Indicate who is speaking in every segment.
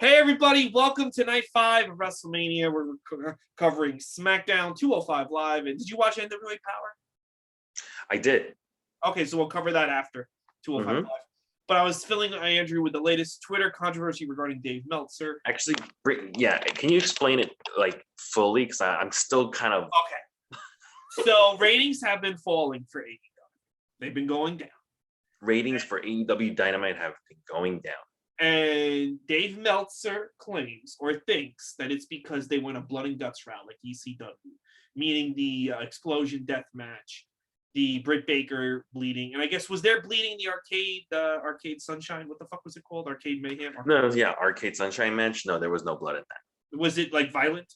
Speaker 1: Hey everybody, welcome to night 5 of WrestleMania. We're covering Smackdown 205 Live. And did you watch NWA Power?
Speaker 2: I did.
Speaker 1: Okay, so we'll cover that after 205 Live. But I was filling Andrew with the latest Twitter controversy regarding Dave Meltzer.
Speaker 2: Actually, yeah, can you explain it like fully? Because I'm still kind of...
Speaker 1: Okay. So ratings have been falling for AEW. They've been going down.
Speaker 2: Ratings for AEW Dynamite have been going down.
Speaker 1: And Dave Meltzer claims or thinks that it's because they went a blood and guts route like ECW, meaning the explosion death match, the Britt Baker bleeding, and I guess was there bleeding the Arcade Sunshine? What the fuck was it called? Arcade Mayhem?
Speaker 2: Arcade Sunshine match. No, there was no blood in that.
Speaker 1: Was it like violent?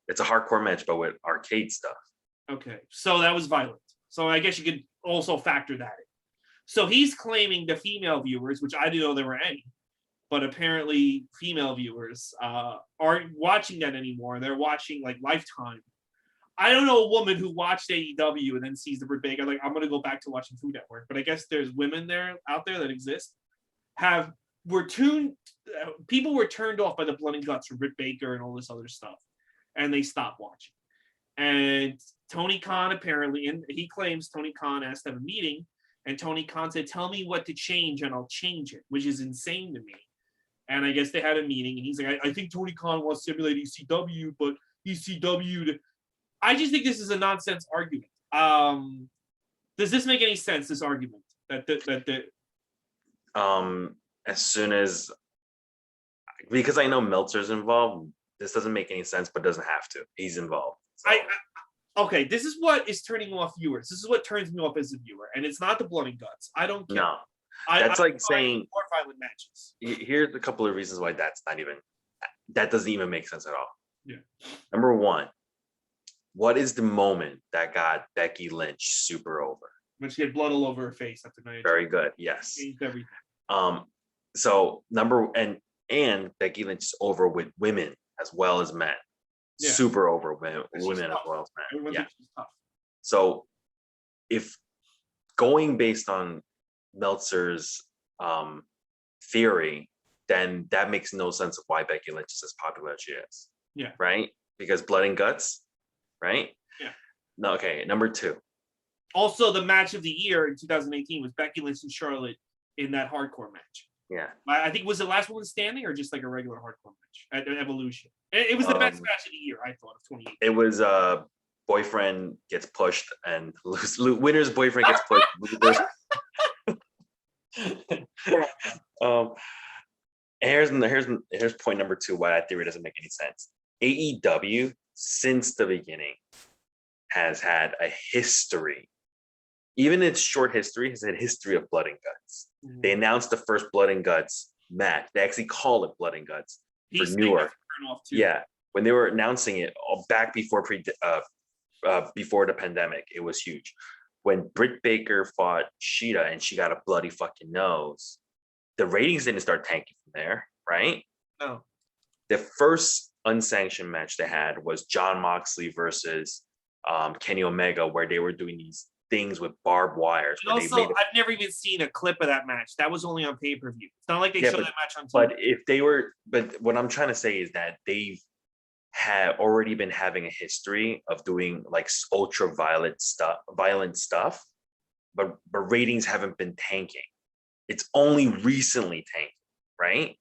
Speaker 2: It's a hardcore match, but with arcade stuff.
Speaker 1: Okay, so that was violent. So I guess you could also factor that in. So he's claiming the female viewers, which I didn't know there were any, but apparently female viewers aren't watching that anymore. They're watching like Lifetime. I don't know a woman who watched AEW and then sees the Britt Baker, like, I'm going to go back to watching Food Network. But I guess there's women out there that exist. People were turned off by the blood and guts from Britt Baker and all this other stuff. And they stopped watching. And Tony Khan apparently, and he claims Tony Khan asked to have a meeting. And Tony Khan said, tell me what to change and I'll change it, which is insane to me. And I guess they had a meeting and he's like, I think Tony Khan wants to simulate ECW, but ECW... I just think this is a nonsense argument. Does this make any sense, this argument?
Speaker 2: As soon as... Because I know Meltzer's involved, this doesn't make any sense, but doesn't have to. He's involved. So.
Speaker 1: Okay, this is what is turning off viewers. This is what turns me off as a viewer, and it's not the blood and guts. I don't care.
Speaker 2: No, that's like saying
Speaker 1: more violent matches.
Speaker 2: Here's a couple of reasons why that doesn't even make sense at all.
Speaker 1: Yeah.
Speaker 2: Number one, what is the moment that got Becky Lynch super over?
Speaker 1: When she had blood all over her face after night.
Speaker 2: Very good. Yes.
Speaker 1: Changed everything.
Speaker 2: So and Becky Lynch is over with women as well as men. Yeah. Super over women as well as men.
Speaker 1: Everyone thinks she's tough.
Speaker 2: So if going based on Meltzer's theory, then that makes no sense of why Becky Lynch is as popular as she is.
Speaker 1: Yeah.
Speaker 2: Right? Because blood and guts, right?
Speaker 1: Yeah.
Speaker 2: No, okay, number 2.
Speaker 1: Also, the match of the year in 2018 was Becky Lynch and Charlotte in that hardcore match.
Speaker 2: Yeah.
Speaker 1: I think was the last one standing or just like a regular hardcore match at Evolution. It was the best match of the year, I thought, of 2018.
Speaker 2: It was boyfriend gets pushed and winner's boyfriend gets pushed. Here's point number 2 why that theory doesn't make any sense. AEW since the beginning has had a history. Even its short history has had a history of blood and guts. Mm-hmm. They announced the first blood and guts match. They actually call it blood and guts for Newark. Yeah, when they were announcing it back before the pandemic, it was huge. When Britt Baker fought Sheeta and she got a bloody fucking nose, the ratings didn't start tanking from there, right?
Speaker 1: No.
Speaker 2: The first unsanctioned match they had was Jon Moxley versus Kenny Omega, where they were doing these things with barbed wires.
Speaker 1: Also, I've never even seen a clip of that match. That was only on pay-per-view. It's not like they showed that match on TV.
Speaker 2: But what I'm trying to say is that they've already been having a history of doing like ultra violent stuff, but ratings haven't been tanking. It's only recently tanking, right?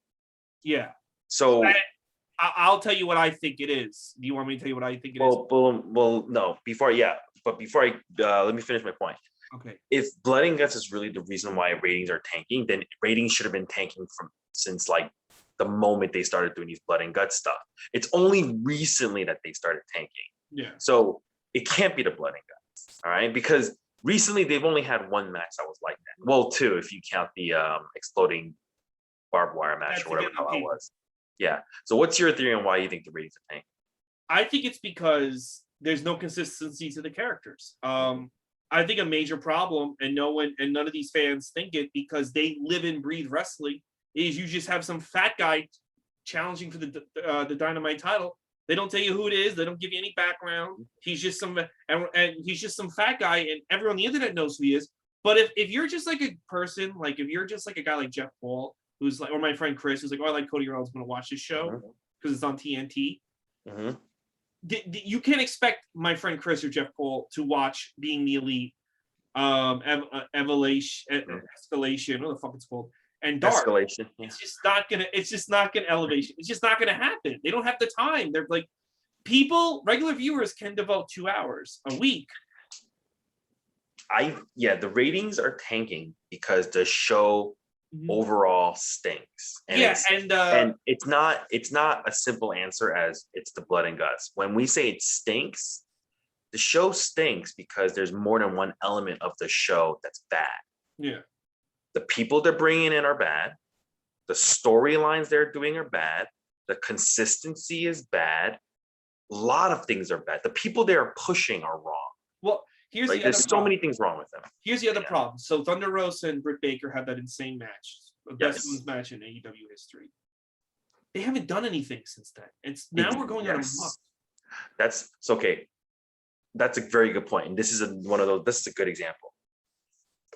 Speaker 1: Yeah.
Speaker 2: So
Speaker 1: I'll tell you what I think it is. Do you want me to tell you what I think it is?
Speaker 2: Well, no. Before I let me finish my point.
Speaker 1: Okay.
Speaker 2: If blood and guts is really the reason why ratings are tanking, then ratings should have been tanking since like the moment they started doing these blood and guts stuff. It's only recently that they started tanking.
Speaker 1: Yeah.
Speaker 2: So it can't be the blood and guts, all right? Because recently they've only had one match that was like that. Well, 2 if you count the exploding barbed wire match or whatever that was. Yeah. So what's your theory on why you think the ratings are tanking?
Speaker 1: I think it's because there's no consistency to the characters. I think a major problem, and none of these fans think it because they live and breathe wrestling, is you just have some fat guy challenging for the Dynamite title. They don't tell you who it is. They don't give you any background. He's just some fat guy, and everyone on the internet knows who he is. But if you're just like a person, like if you're just like a guy like Jeff Paul, who's like, or my friend Chris, who's like, oh, I like Cody Rhodes, I'm gonna watch this show because it's on TNT. You can't expect my friend Chris or Jeff Cole to watch Being the Elite, Escalation, what the fuck it's called, and Dark.
Speaker 2: Escalation. Yeah.
Speaker 1: It's just not gonna elevation. It's just not gonna happen. They don't have the time. They're like, regular viewers can devote 2 hours a week.
Speaker 2: The ratings are tanking because the show overall stinks. And it's not a simple answer as it's the blood and guts. When we say it stinks, the show stinks because there's more than one element of the show that's bad.
Speaker 1: Yeah.
Speaker 2: The people they're bringing in are bad. The storylines they're doing are bad. The consistency is bad. A lot of things are bad. The people they are pushing are wrong.
Speaker 1: Well,
Speaker 2: there's so many things wrong with them.
Speaker 1: Here's the other problem. So Thunder Rosa and Britt Baker had that insane match, the best women's match in AEW history. They haven't done anything since then. We're going on a month.
Speaker 2: That's okay. That's a very good point. And this is this is a good example.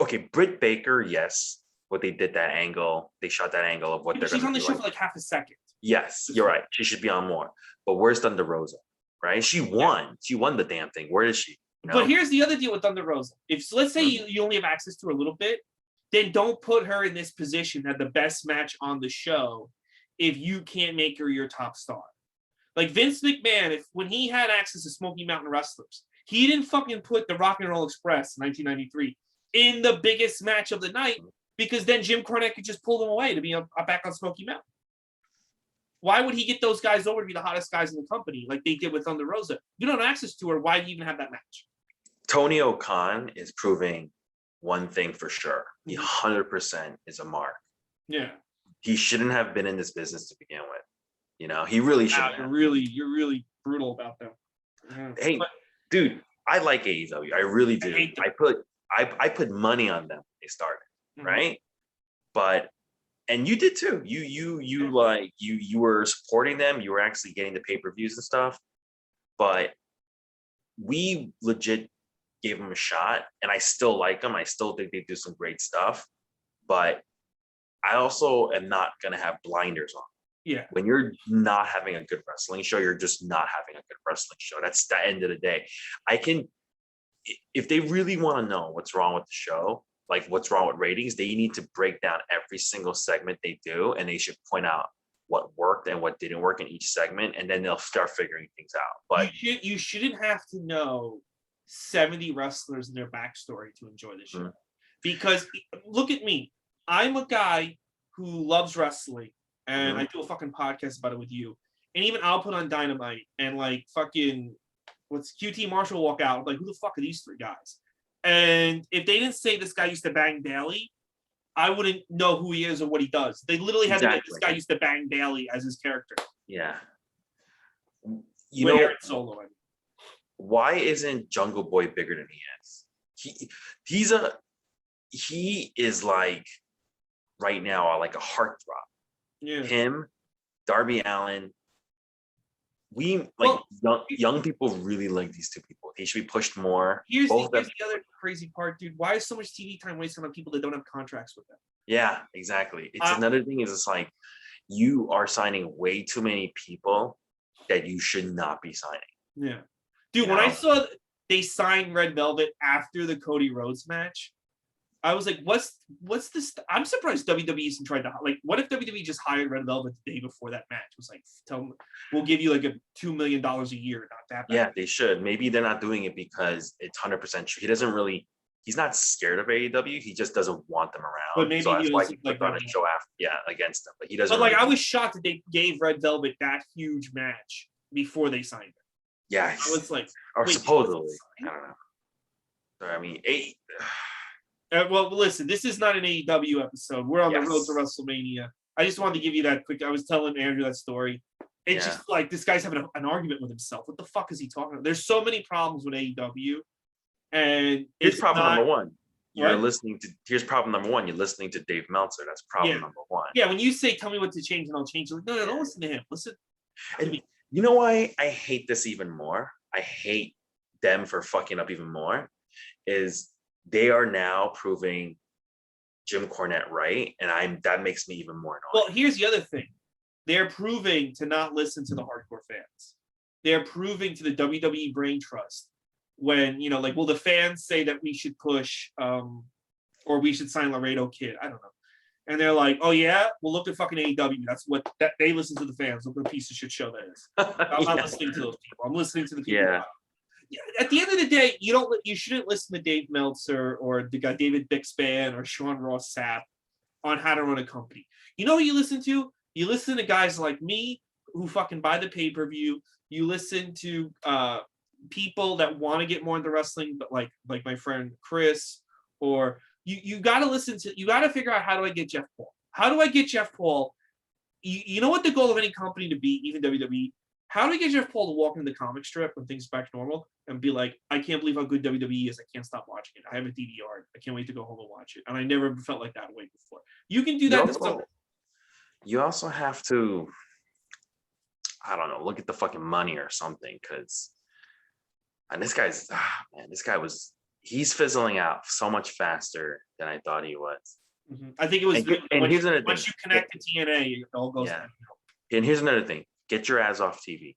Speaker 2: Okay, Britt Baker, yes. What they did that angle, they shot that angle of what they're going to do.
Speaker 1: She's on the show for like half a second.
Speaker 2: Yes, you're right. She should be on more. But where's Thunder Rosa? Right? She won. Yeah. She won the damn thing. Where is she?
Speaker 1: But here's the other deal with Thunder Rosa. Let's say you only have access to her a little bit, then don't put her in this position at the best match on the show if you can't make her your top star. Like Vince McMahon, when he had access to Smoky Mountain wrestlers, he didn't fucking put the Rock and Roll Express in 1993 in the biggest match of the night because then Jim Cornette could just pull them away to be back on Smoky Mountain. Why would he get those guys over to be the hottest guys in the company like they did with Thunder Rosa? You don't have access to her. Why do you even have that match?
Speaker 2: Tony Khan is proving one thing for sure. He 100% is a mark.
Speaker 1: Yeah.
Speaker 2: He shouldn't have been in this business to begin with. He really shouldn't.
Speaker 1: You're really brutal about them.
Speaker 2: Hey, dude, I like AEW. I really do. I put money on them when they started, right? But and you did too. You were supporting them. You were actually getting the pay-per-views and stuff. But we legit gave them a shot, and I still like them. I still think they do some great stuff. But I also am not gonna have blinders on.
Speaker 1: Yeah.
Speaker 2: When you're not having a good wrestling show, you're just not having a good wrestling show. That's the end of the day. If they really want to know what's wrong with the show, like what's wrong with ratings, they need to break down every single segment they do, and they should point out what worked and what didn't work in each segment, and then they'll start figuring things out. But
Speaker 1: you shouldn't have to know 70 wrestlers and their backstory to enjoy the show. Because look at me. I'm a guy who loves wrestling, and I do a fucking podcast about it with you. And even I'll put on Dynamite and like fucking what's QT Marshall walk out. I'm like, who the fuck are these three guys? And if they didn't say this guy used to bang Bailey, I wouldn't know who he is or what he does. They literally had to get this guy used to bang Bailey as his character.
Speaker 2: Yeah.
Speaker 1: Solo. I mean.
Speaker 2: Why isn't Jungle Boy bigger than he is? He is like right now like a heartthrob.
Speaker 1: Yeah.
Speaker 2: Him, Darby Allin. Young people really like these two people. They should be pushed more.
Speaker 1: Here's the other crazy part, dude. Why is so much TV time wasted on people that don't have contracts with them?
Speaker 2: Yeah, exactly. It's another thing is it's like you are signing way too many people that you should not be signing.
Speaker 1: Yeah. Dude, when I saw they signed Red Velvet after the Cody Rhodes match, I was like, what's this? I'm surprised WWE isn't trying to, like, what if WWE just hired Red Velvet the day before that match? It was like, tell them, we'll give you like a $2 million a year, not that bad.
Speaker 2: Yeah, they should. Maybe they're not doing it because it's 100% true. He's not scared of AEW. He just doesn't want them around.
Speaker 1: But maybe
Speaker 2: so
Speaker 1: that's
Speaker 2: why he put on a show against them. But he doesn't.
Speaker 1: But like, I was shocked that they gave Red Velvet that huge match before they signed him.
Speaker 2: Yeah.
Speaker 1: I was like,
Speaker 2: or supposedly. I don't know. So, I mean,
Speaker 1: well, listen, this is not an AEW episode. We're on the road to WrestleMania. I just wanted to give you that quick. I was telling Andrew that story. It's just like this guy's having an argument with himself. What the fuck is he talking about? There's so many problems with AEW. And
Speaker 2: here's problem number one. Here's problem number one. You're listening to Dave Meltzer. That's problem number one.
Speaker 1: Yeah, when you say, tell me what to change and I'll change it. Like, no, don't listen to him. Listen.
Speaker 2: And you know why I hate this even more? I hate them for fucking up even more. Is they are now proving Jim Cornette right, and that makes me even more annoyed.
Speaker 1: Well, here's the other thing. They're proving to not listen to the hardcore fans. They're proving to the WWE brain trust when, like, will the fans say that we should push or we should sign Laredo Kid? I don't know. And they're like, oh yeah, well look at fucking AEW. That's what they listen to the fans. Look what a piece of shit show that is. I'm not listening to those people. I'm listening to the people.
Speaker 2: Yeah.
Speaker 1: At the end of the day, you shouldn't listen to Dave Meltzer or the guy David Bixban or Sean Ross Sapp on how to run a company. You know what you listen to? You listen to guys like me who fucking buy the pay-per-view. You listen to people that want to get more into wrestling, but like my friend Chris, or you got to figure out, how do I get Jeff Paul? How do I get Jeff Paul? You know what the goal of any company to be, even WWE? How do I get Jeff Paul to walk into the comic strip when things are back to normal and be like, I can't believe how good WWE is. I can't stop watching it. I have a DVR. I can't wait to go home and watch it. And I never felt like that way before. You can do that.
Speaker 2: You also have to, I don't know, look at the fucking money or something, because he's fizzling out so much faster than I thought he was.
Speaker 1: Mm-hmm. I think it was once you connect to TNA, it all goes down.
Speaker 2: And here's another thing. Get your ass off TV.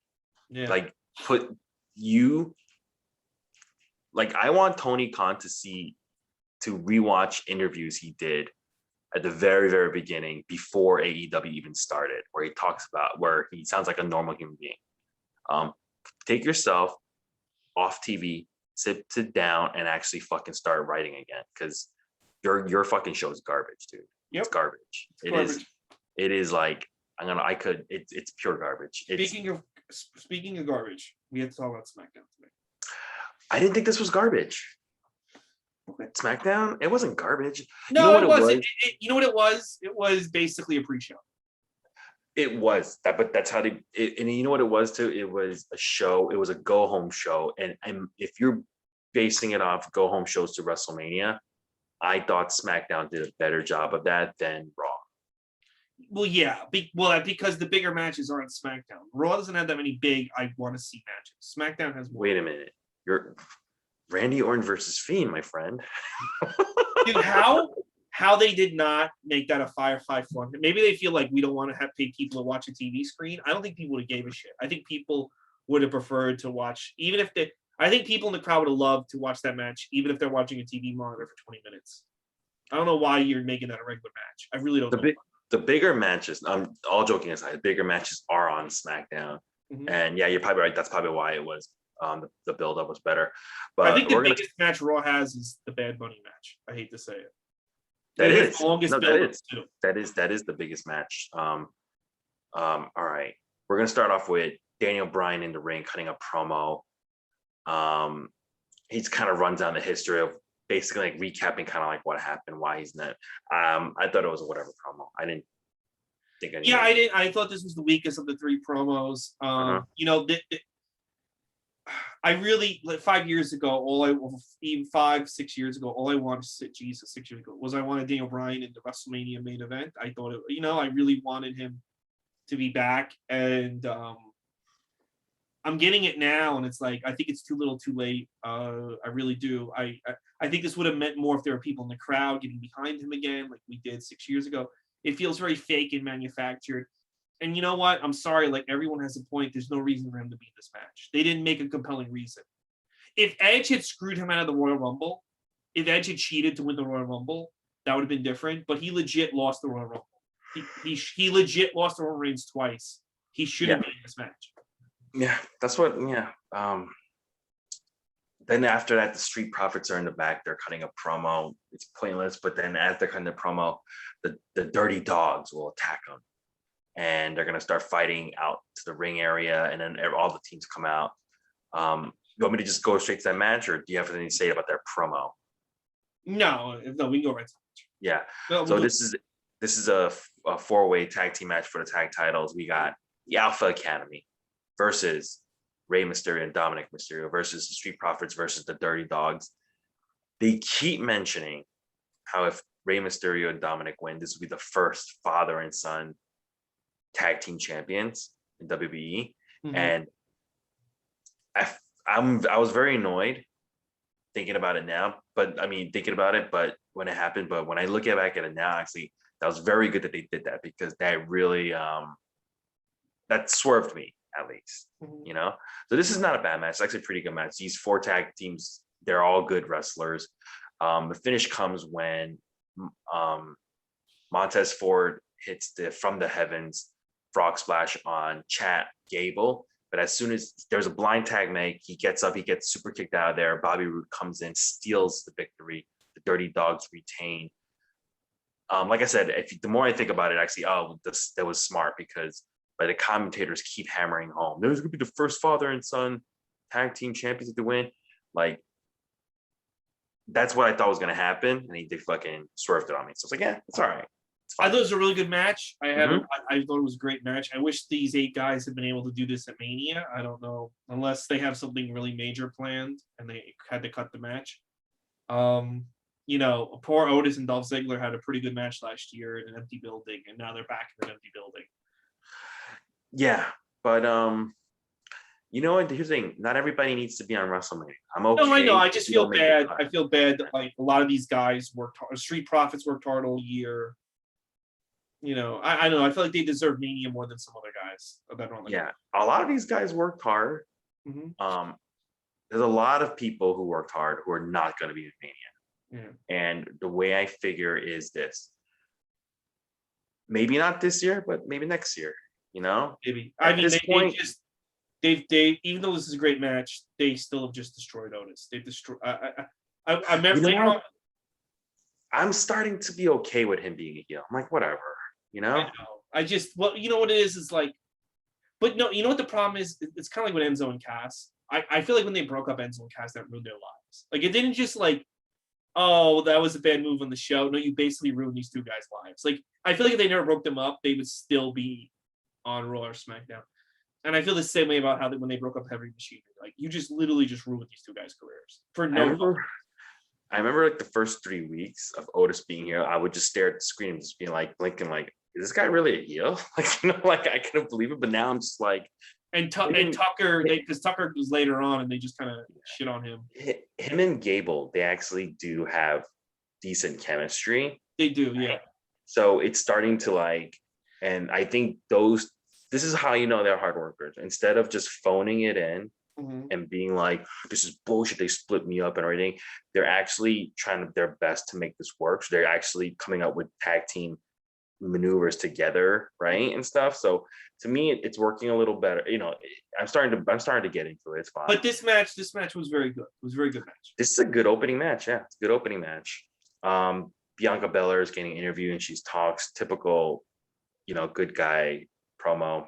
Speaker 1: Yeah.
Speaker 2: Like, I want Tony Khan to rewatch interviews he did at the very, very beginning before AEW even started, where he sounds like a normal human being. Take yourself off TV, sit down, and actually fucking start writing again, because your fucking show is garbage, dude.
Speaker 1: Yep.
Speaker 2: It's garbage. It is like, it's pure garbage.
Speaker 1: Speaking of garbage, we have to talk about SmackDown today.
Speaker 2: I didn't think this was garbage. Okay. SmackDown, it wasn't garbage.
Speaker 1: No, it wasn't. You know what it was? It was basically a pre-show.
Speaker 2: It was that, but that's how and you know what it was too? It was a show. It was a go-home show, and if you're basing it off go-home shows to WrestleMania, I thought SmackDown did a better job of that than Raw.
Speaker 1: Well, yeah. Because the bigger matches are on SmackDown. Raw doesn't have that many big I want to see matches. SmackDown has more.
Speaker 2: Wait a minute. You're Randy Orton versus Fiend, my friend.
Speaker 1: Dude, how they did not make that a Firefly Fun. Maybe they feel like we don't want to have pay people to watch a TV screen. I don't think people would have gave a shit. I think people would have preferred to watch, I think people in the crowd would have loved to watch that match, even if they're watching a TV monitor for 20 minutes. I don't know why you're making that a regular match. I really don't know.
Speaker 2: The bigger matches, all joking aside, the bigger matches are on SmackDown. Mm-hmm. And yeah, you're probably right. That's probably why it was the build-up was better. But
Speaker 1: I think the biggest match Raw has is the Bad Bunny match. I hate to say it.
Speaker 2: That is
Speaker 1: the longest build-up too.
Speaker 2: That is the biggest match. All right. We're gonna start off with Daniel Bryan in the ring cutting a promo. He's kind of runs down the history of basically like recapping kind of like what happened, why he's not. I thought it was a whatever promo. I didn't think anything.
Speaker 1: Yeah, I didn't. I thought this was the weakest of the three promos. I really, like 5 years ago, even 5-6 years ago, all I wanted, 6 years ago, was I wanted Daniel Bryan in the WrestleMania main event. I thought I really wanted him to be back, and I'm getting it now, and it's like, I think it's too little too late. I really do. I think this would have meant more if there were people in the crowd getting behind him again, like we did 6 years ago. It feels very fake and manufactured. And you know what? I'm sorry, like everyone has a point. There's no reason for him to be in this match. They didn't make a compelling reason. If Edge had screwed him out of the Royal Rumble, if Edge had cheated to win the Royal Rumble, that would have been different. But he legit lost the Royal Rumble. He legit lost the Roman Reigns twice. He shouldn't be in this match.
Speaker 2: Yeah, that's what, yeah. Then after that, the Street Profits are in the back. They're cutting a promo. It's pointless. But then as they're cutting the promo, the Dirty Dogs will attack them. And they're going to start fighting out to the ring area. And then all the teams come out. You want me to just go straight to that match? Or do you have anything to say about their promo?
Speaker 1: No, we can go right to the match.
Speaker 2: Yeah. So this is a four-way tag team match for the tag titles. We got the Alpha Academy versus Rey Mysterio and Dominic Mysterio versus the Street Profits versus the Dirty Dogs. They keep mentioning how if Rey Mysterio and Dominic win, this will be the first father and son tag team champions in WWE. Mm-hmm. And I was very annoyed thinking about it now, but when it happened, but when I look back at it now, actually, that was very good that they did that, because that really that swerved me at least,
Speaker 1: Mhm.
Speaker 2: you know. So this is not a bad match. It's actually a pretty good match. These 4 tag teams, they're all good wrestlers. The finish comes when Montez Ford hits the from the heavens frog splash on Chad Gable. But as soon as there's a blind tag make, he gets up, he gets super kicked out of there. Bobby Roode comes in, steals the victory. The Dirty Dogs retain. Like I said, the more I think about it, actually, that was smart, because the commentators keep hammering home, there's going to be the first father and son tag team champions to win. Like, that's what I thought was going to happen, and they fucking swerved it on me. So it's like, yeah, it's all right.
Speaker 1: I thought it was a really good match. I thought it was a great match. I wish these 8 guys had been able to do this at Mania. I don't know, unless they have something really major planned and they had to cut the match. You know, poor Otis and Dolph Ziggler had a pretty good match last year in an empty building, and now they're back in an empty building.
Speaker 2: Yeah, but you know what? Here's the thing: not everybody needs to be on WrestleMania. I'm okay.
Speaker 1: No, I know. I just feel bad. I feel bad that like a lot of these guys worked hard. Street Profits worked hard all year. You know, I know. I feel like they deserve Mania more than some other guys.
Speaker 2: Yeah, a lot of these guys worked hard.
Speaker 1: Mm-hmm.
Speaker 2: There's a lot of people who worked hard who are not going to be in Mania.
Speaker 1: Yeah.
Speaker 2: And the way I figure is this: maybe not this year, but maybe next year. You know,
Speaker 1: maybe. I mean, they even though this is a great match, they still have just destroyed Otis. They've destroyed. I remember.
Speaker 2: You know, I'm starting to be okay with him being a heel. I'm like, whatever. You know?
Speaker 1: I just, well, you know what it is like, but no, you know what the problem is? It's kind of like with Enzo and Cass. I feel like when they broke up Enzo and Cass, that ruined their lives. Like, it didn't just like, oh, that was a bad move on the show. No, you basically ruined these 2 guys' lives. Like, I feel like if they never broke them up, they would still be on Raw or SmackDown. And I feel the same way about how when they broke up Heavy Machinery. Like, you just literally just ruined these 2 guys' careers for no.
Speaker 2: I remember like the first 3 weeks of Otis being here, I would just stare at the screen and just be like, blinking, like, is this guy really a heel? Like, you know, like, I couldn't believe it. But now I'm just like,
Speaker 1: and Tucker, because Tucker was later on, and they just kind of shit on him.
Speaker 2: Him and Gable, they actually do have decent chemistry.
Speaker 1: They do, yeah.
Speaker 2: So it's starting to like, and I think this is how you know they're hard workers. Instead of just phoning it in and being like, this is bullshit, they split me up and everything, they're actually trying their best to make this work. So they're actually coming up with tag team maneuvers together, right, and stuff. So to me, it's working a little better. You know, I'm starting to get into it. It's fine.
Speaker 1: But this match was very good. It was a very good match.
Speaker 2: This is a good opening match. Yeah, it's a good opening match. Bianca Belair is getting interviewed and she talks typical, you know, good guy promo.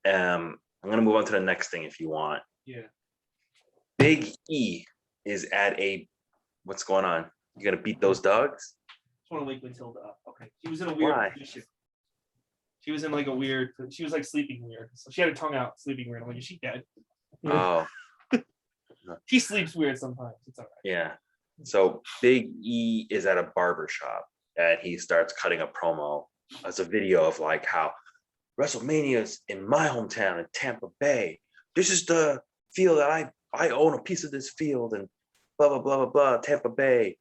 Speaker 2: I'm gonna move on to the next thing if you want.
Speaker 1: Yeah.
Speaker 2: Big E is at what's going on? You gonna beat those dogs?
Speaker 1: I just want to wake Matilda up. Okay. She was in a weird position. She was in like a weird, she was like sleeping weird. So she had her tongue out, sleeping weird. I'm like, is she dead?
Speaker 2: Oh.
Speaker 1: She sleeps weird sometimes. It's all right.
Speaker 2: Yeah. So Big E is at a barber shop and he starts cutting a promo. It's a video of like how WrestleMania's in my hometown in Tampa Bay. This is the field that I own a piece of this field and blah, blah, blah, blah, blah, Tampa Bay.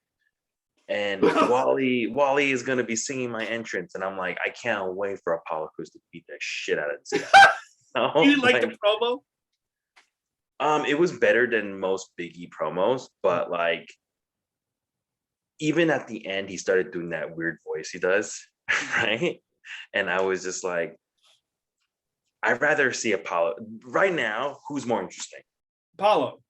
Speaker 2: And Wally is going to be singing my entrance. And I'm like, I can't wait for Apollo Crews to beat the shit out of this guy.
Speaker 1: You didn't like the promo?
Speaker 2: It was better than most Big E promos, but like, even at the end, he started doing that weird voice he does, right? And I was just like, I'd rather see Apollo. Right now, who's more interesting?
Speaker 1: Apollo.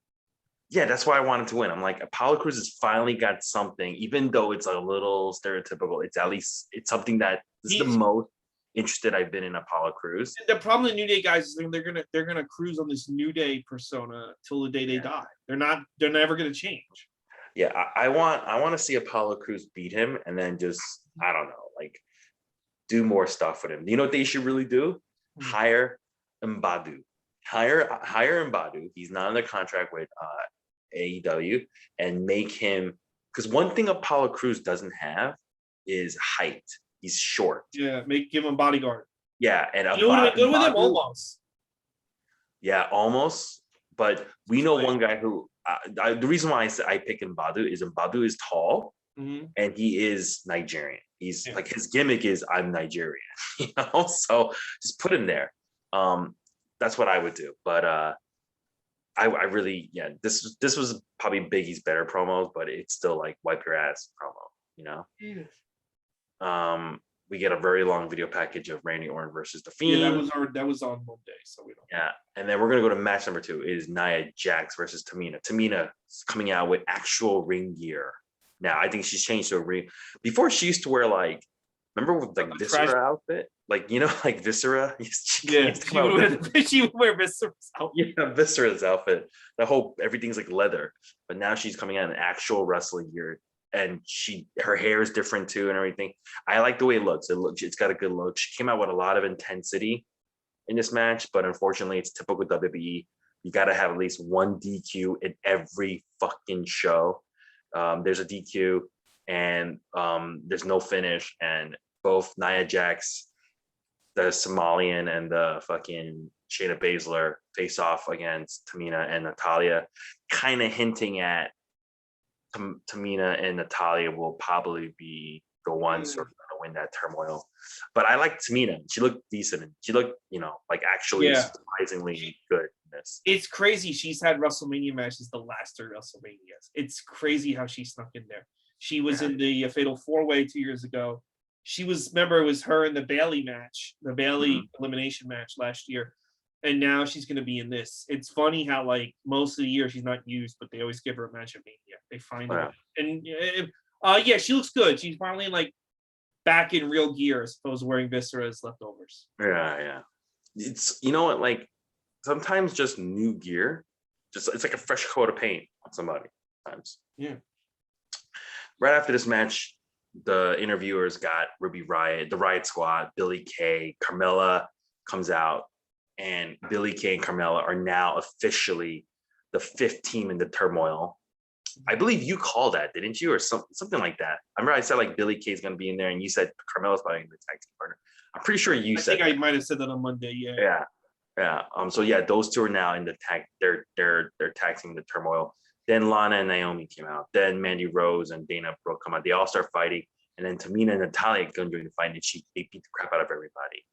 Speaker 2: Yeah, that's why I wanted to win. I'm like, Apollo Crews has finally got something, even though it's a little stereotypical. It's at least, it's something that is the most interested I've been in Apollo Crews.
Speaker 1: The problem with New Day guys is they're gonna cruise on this New Day persona till the day they die. They're never gonna change.
Speaker 2: Yeah, I want to see Apollo Crews beat him and then just, I don't know, like do more stuff with him. You know what they should really do? Hire Mbadu. Hire Mbadu. He's not under contract with AEW, and make him, because one thing Apollo Crews doesn't have is height. He's short.
Speaker 1: Yeah, give him a bodyguard.
Speaker 2: Yeah, and
Speaker 1: you would have been good with him almost.
Speaker 2: Yeah, almost. But we know one guy who the reason why I pick Mbadu is tall, and he is Nigerian. He's
Speaker 1: Yeah.
Speaker 2: like, his gimmick is I'm Nigerian, so just put him there. That's what I would do. But I really, this was probably Biggie's better promos, but it's still like wipe your ass promo, we get a very long video package of Randy Orton versus the Fiend.
Speaker 1: Yeah, that was on Monday, so we don't.
Speaker 2: Yeah, and then we're gonna go to match number 2. It is Nia Jax versus Tamina. Tamina coming out with actual ring gear. Now I think she's changed to a ring. Before she used to wear remember with like Viscera outfit, like like Viscera.
Speaker 1: Yeah, she would wear Viscera's outfit.
Speaker 2: Yeah, Viscera's outfit. The whole everything's like leather, but now she's coming out in actual wrestling gear, and her hair is different too, and everything. I like the way it looks. It's got a good look. She came out with a lot of intensity in this match, but unfortunately, it's typical WWE. You got to have at least one DQ in every fucking show. There's a DQ, and there's no finish, and both Nia Jax, the Somalian, and the fucking Shayna Baszler face off against Tamina and Natalya, kind of hinting at Tamina and Natalya will probably be the ones who are going to win that turmoil. But I like Tamina. She looked decent. She looked, like actually surprisingly good in this.
Speaker 1: It's crazy. She's had WrestleMania matches the last 3 WrestleManias. It's crazy how she snuck in there. She was in the Fatal 4-Way 2 years ago. She was, remember, it was her in the Bayley match, the Bayley elimination match last year. And now she's going to be in this. It's funny how, like, most of the year she's not used, but they always give her a match at Mania. They find her. And, she looks good. She's finally, like, back in real gear as opposed to wearing Viscera's leftovers.
Speaker 2: Yeah. It's, like, sometimes just new gear, it's like a fresh coat of paint on somebody sometimes.
Speaker 1: Yeah.
Speaker 2: Right after this match, the interviewers got Ruby Riott, the Riott Squad, Billie Kay, Carmella comes out, and Billie Kay and Carmella are now officially the 5th team in the turmoil. I believe you called that, didn't you? Or something like that. I remember I said like Billie Kay's going to be in there, and you said Carmella's probably going to be the tag team partner. I'm pretty sure you said.
Speaker 1: I think I might have said that on Monday. Yeah.
Speaker 2: So those two are now in the tag. They're tag team the turmoil. Then Lana and Naomi came out. Then Mandy Rose and Dana Brooke come out. They all start fighting, and then Tamina and Natalya go during the fight, and they beat the crap out of everybody.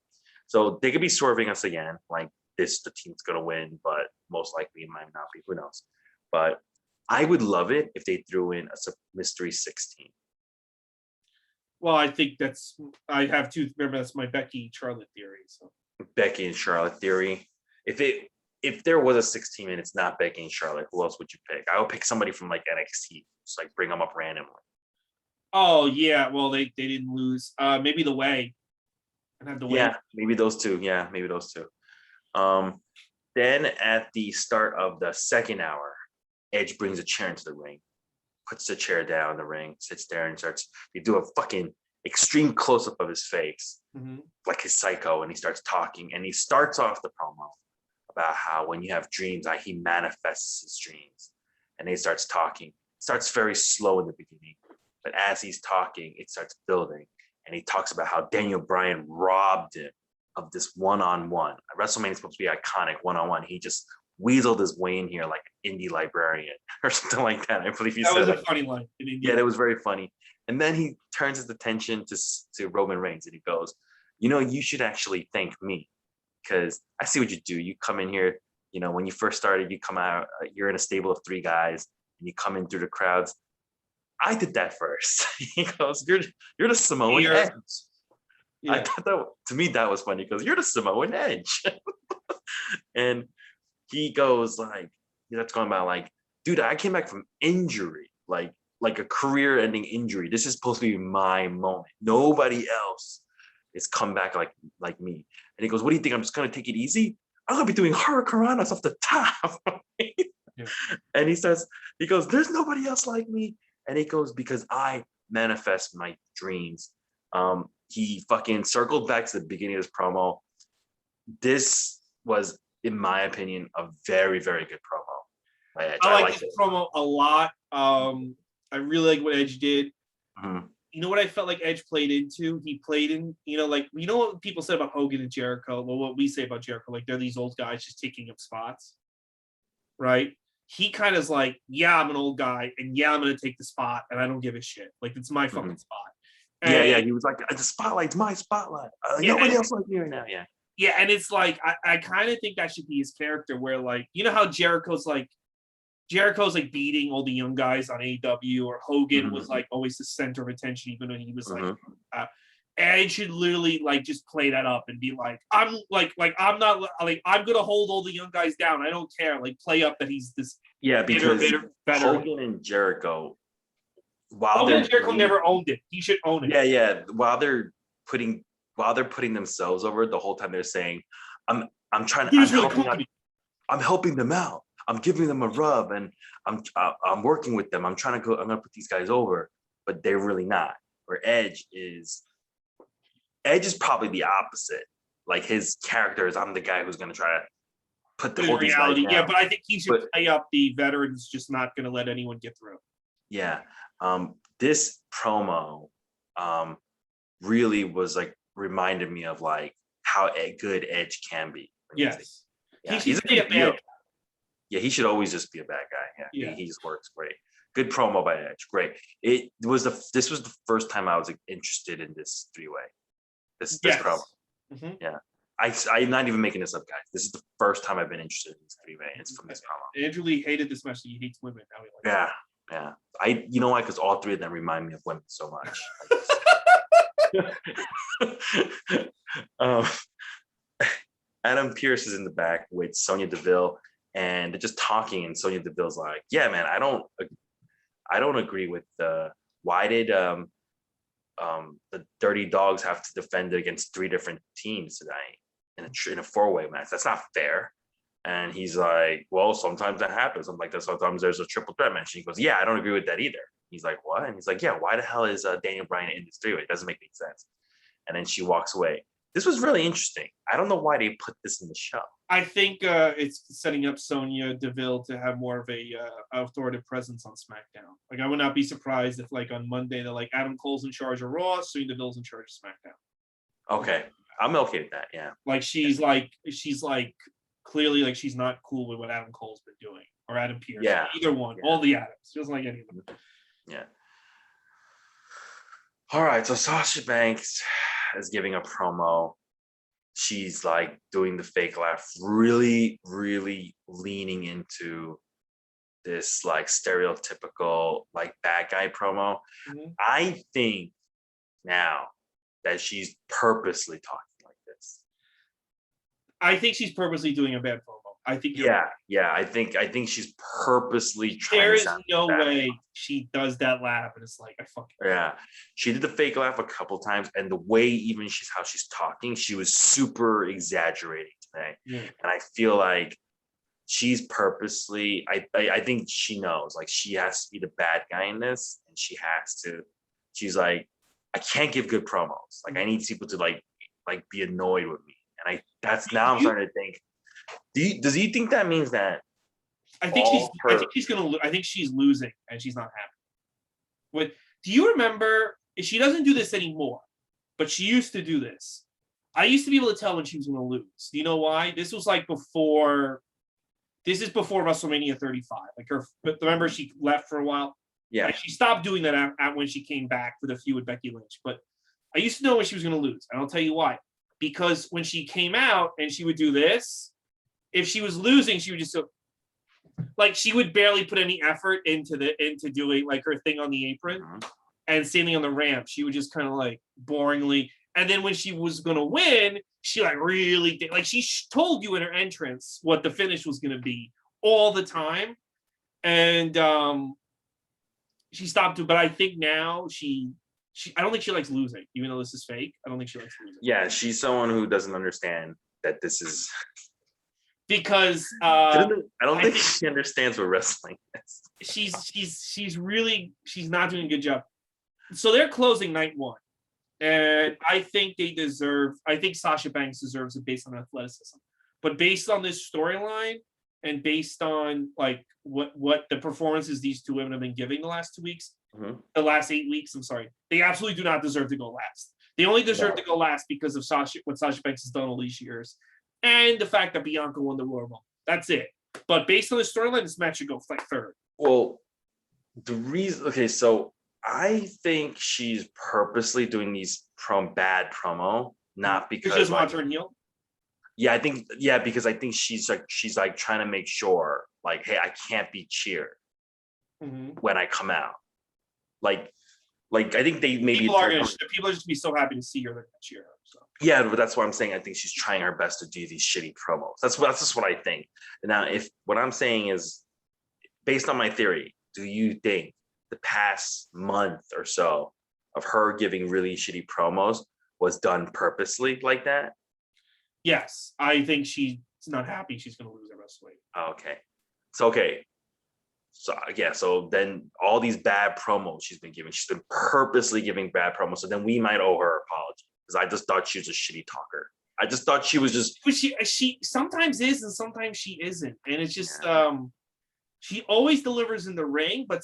Speaker 2: So they could be swerving us again, like the team's gonna win, but most likely it might not be. Who knows? But I would love it if they threw in a mystery 16.
Speaker 1: Well, I think I have to remember that's my Becky Charlotte theory. So
Speaker 2: Becky and Charlotte theory. If there was a 16 and it's not Becky and Charlotte, who else would you pick? I would pick somebody from like NXT, just like bring them up randomly.
Speaker 1: Oh yeah, well they didn't lose. Maybe the Way. And have the Way.
Speaker 2: Yeah, maybe those two. Then at the start of the second hour, Edge brings a chair into the ring, puts the chair down in the ring, sits there and they do a fucking extreme close-up of his face, like his psycho, and he starts talking, and he starts off the promo about how when you have dreams, he manifests his dreams. And he starts talking. Starts very slow in the beginning, but as he's talking, it starts building. And he talks about how Daniel Bryan robbed him of this one-on-one. WrestleMania is supposed to be iconic one-on-one. He just weaseled his way in here like an indie librarian or something like that. I believe he said
Speaker 1: that was a funny line.
Speaker 2: Yeah, that was very funny. And then he turns his attention to Roman Reigns, and he goes, you should actually thank me, because I see what you do. You come in here, when you first started, you come out, you're in a stable of 3 guys, and you come in through the crowds. I did that first. He goes, you're the Samoan Edge. Yeah. I thought that, to me, that was funny, because you're the Samoan Edge. And he goes that's going about like, dude, I came back from injury, like a career-ending injury. This is supposed to be my moment. Nobody else is come back like me. And he goes, what do you think? I'm just gonna take it easy? I'm gonna be doing hurricanranas off the top. Yeah. And he goes, there's nobody else like me. And he goes, because I manifest my dreams. He fucking circled back to the beginning of his promo. This was, in my opinion, a very, very good promo.
Speaker 1: I like this promo a lot. I really like what Edge did.
Speaker 2: Mm-hmm.
Speaker 1: You know what I felt like Edge played into? He played in, what people said about Hogan and Jericho, well, what we say about Jericho, like they're these old guys just taking up spots, right? he kind of is like, yeah, I'm an old guy, and yeah, I'm gonna take the spot, and I don't give a shit. Like it's my fucking spot. And,
Speaker 2: yeah. He was like, the spotlight's my spotlight. Nobody else like me right now. Yeah.
Speaker 1: Yeah, and it's like I kind of think that should be his character, where like you know how Jericho's like beating all the young guys on AEW, or Hogan was like always the center of attention, even when he was like. Edge should literally like just play that up and be like, I'm not like I'm gonna hold all the young guys down. I don't care. Like play up that he's this.
Speaker 2: Yeah, because
Speaker 1: better.
Speaker 2: Hogan and Jericho,
Speaker 1: Jericho never owned it. He should own it.
Speaker 2: Yeah. While they're putting themselves over, the whole time they're saying, I'm helping them out. I'm giving them a rub, and I'm working with them. I'm gonna put these guys over, but they're really not. Where Edge is probably the opposite. Like his character is, I'm the guy who's gonna try to put the whole reality.
Speaker 1: Yeah, but I think he should play up the veterans just not gonna let anyone get through.
Speaker 2: Yeah. This promo really was like reminded me of like how good Edge can be.
Speaker 1: Yes.
Speaker 2: Yeah, he's a bad guy. Yeah, he should always just be a bad guy. Yeah. He just works great. Good promo by Edge. Great. This was the first time I was like, interested in this three-way. This promo. Yeah. I'm not even making this up, guys. This is the first time I've been interested in this three-way. It's from this promo.
Speaker 1: Andrew Lee hated this match. He hates women. Now he
Speaker 2: likes it. Yeah. You know why? Because all three of them remind me of women so much. Adam Pearce is in the back with Sonya Deville, and they're just talking, and Sonya Deville's like, yeah, man, I don't agree with why did the Dirty Dogs have to defend against three different teams tonight in a four-way match? That's not fair. And he's like, well, sometimes that happens. I'm like, sometimes there's a triple threat match. And he goes, yeah, I don't agree with that either. He's like, what? And he's like, yeah, why the hell is Daniel Bryan in this three-way? It doesn't make any sense. And then she walks away. This was really interesting. I don't know why they put this in the show.
Speaker 1: I think it's setting up Sonya Deville to have more of a authoritative presence on SmackDown. Like, I would not be surprised if, like, on Monday, they're like, Adam Cole's in charge of Raw, Sonya Deville's in charge of SmackDown.
Speaker 2: Okay. I'm okay with that, yeah.
Speaker 1: Like, she's clearly, like, she's not cool with what Adam Cole's been doing. Or Adam Pearce. Yeah. Either one. Yeah. All the Adams. She doesn't like any of them.
Speaker 2: Yeah. All right, so Sasha Banks is giving a promo. She's like doing the fake laugh, really, really leaning into this like stereotypical like bad guy promo. I think now that she's purposely talking like this.
Speaker 1: I think she's purposely doing a bad promo. I think
Speaker 2: I think she's purposely trying.
Speaker 1: There is no way she does that laugh, and it's like I fucking
Speaker 2: She did the fake laugh a couple times, and the way even how she's talking, she was super exaggerating today. And I feel like she's purposely. I think she knows, like she has to be the bad guy in this, and she's like, I can't give good promos. Like I need people to like be annoyed with me, and I'm starting to think. Does he think that means that?
Speaker 1: I think she's losing and she's not happy. Do you remember? She doesn't do this anymore, but she used to do this. I used to be able to tell when she was going to lose. Do you know why? This was like before. This is before WrestleMania 35. But remember she left for a while.
Speaker 2: Yeah.
Speaker 1: Like she stopped doing that at when she came back for the feud with Becky Lynch. But I used to know when she was going to lose, and I'll tell you why. Because when she came out and she would do this. If she was losing, she would just like she would barely put any effort into doing like her thing on the apron and standing on the ramp. She would just kind of like boringly. And then when she was gonna win, she like really did. Like she told you in her entrance what the finish was gonna be all the time, and she stopped to. But I think now I don't think she likes losing, even though this is fake. I don't think she likes losing.
Speaker 2: Yeah, she's someone who doesn't understand that this is.
Speaker 1: Because
Speaker 2: I don't think she understands what wrestling is.
Speaker 1: She's not doing a good job. So they're closing night one, and I think Sasha Banks deserves it based on athleticism, but based on this storyline and based on like what the performances these two women have been giving the last 2 weeks, the last 8 weeks. I'm sorry, they absolutely do not deserve to go last. They only deserve to go last because of what Sasha Banks has done all these years. And the fact that Bianca won the Royal Rumble. That's it. But based on the storyline, this match should go like third.
Speaker 2: Well, the reason, okay, so I think she's purposely doing these bad promo, not because
Speaker 1: She doesn't want to turn heel.
Speaker 2: Yeah, because I think she's like trying to make sure, like, hey, I can't be cheered when I come out. Like I think they maybe
Speaker 1: people are just gonna be so happy to see her they're gonna cheer her. So.
Speaker 2: Yeah, but that's what I'm saying. I think she's trying her best to do these shitty promos. That's just what I think. Now, if what I'm saying is based on my theory, do you think the past month or so of her giving really shitty promos was done purposely like that?
Speaker 1: Yes, I think she's not happy. She's going to lose the rest of the
Speaker 2: weight. Okay. So then all these bad promos she's been purposely giving bad promos. So then we might owe her an apology because I just thought she was a shitty talker. I just thought she was just.
Speaker 1: But she sometimes is and sometimes she isn't, and it's just she always delivers in the ring. But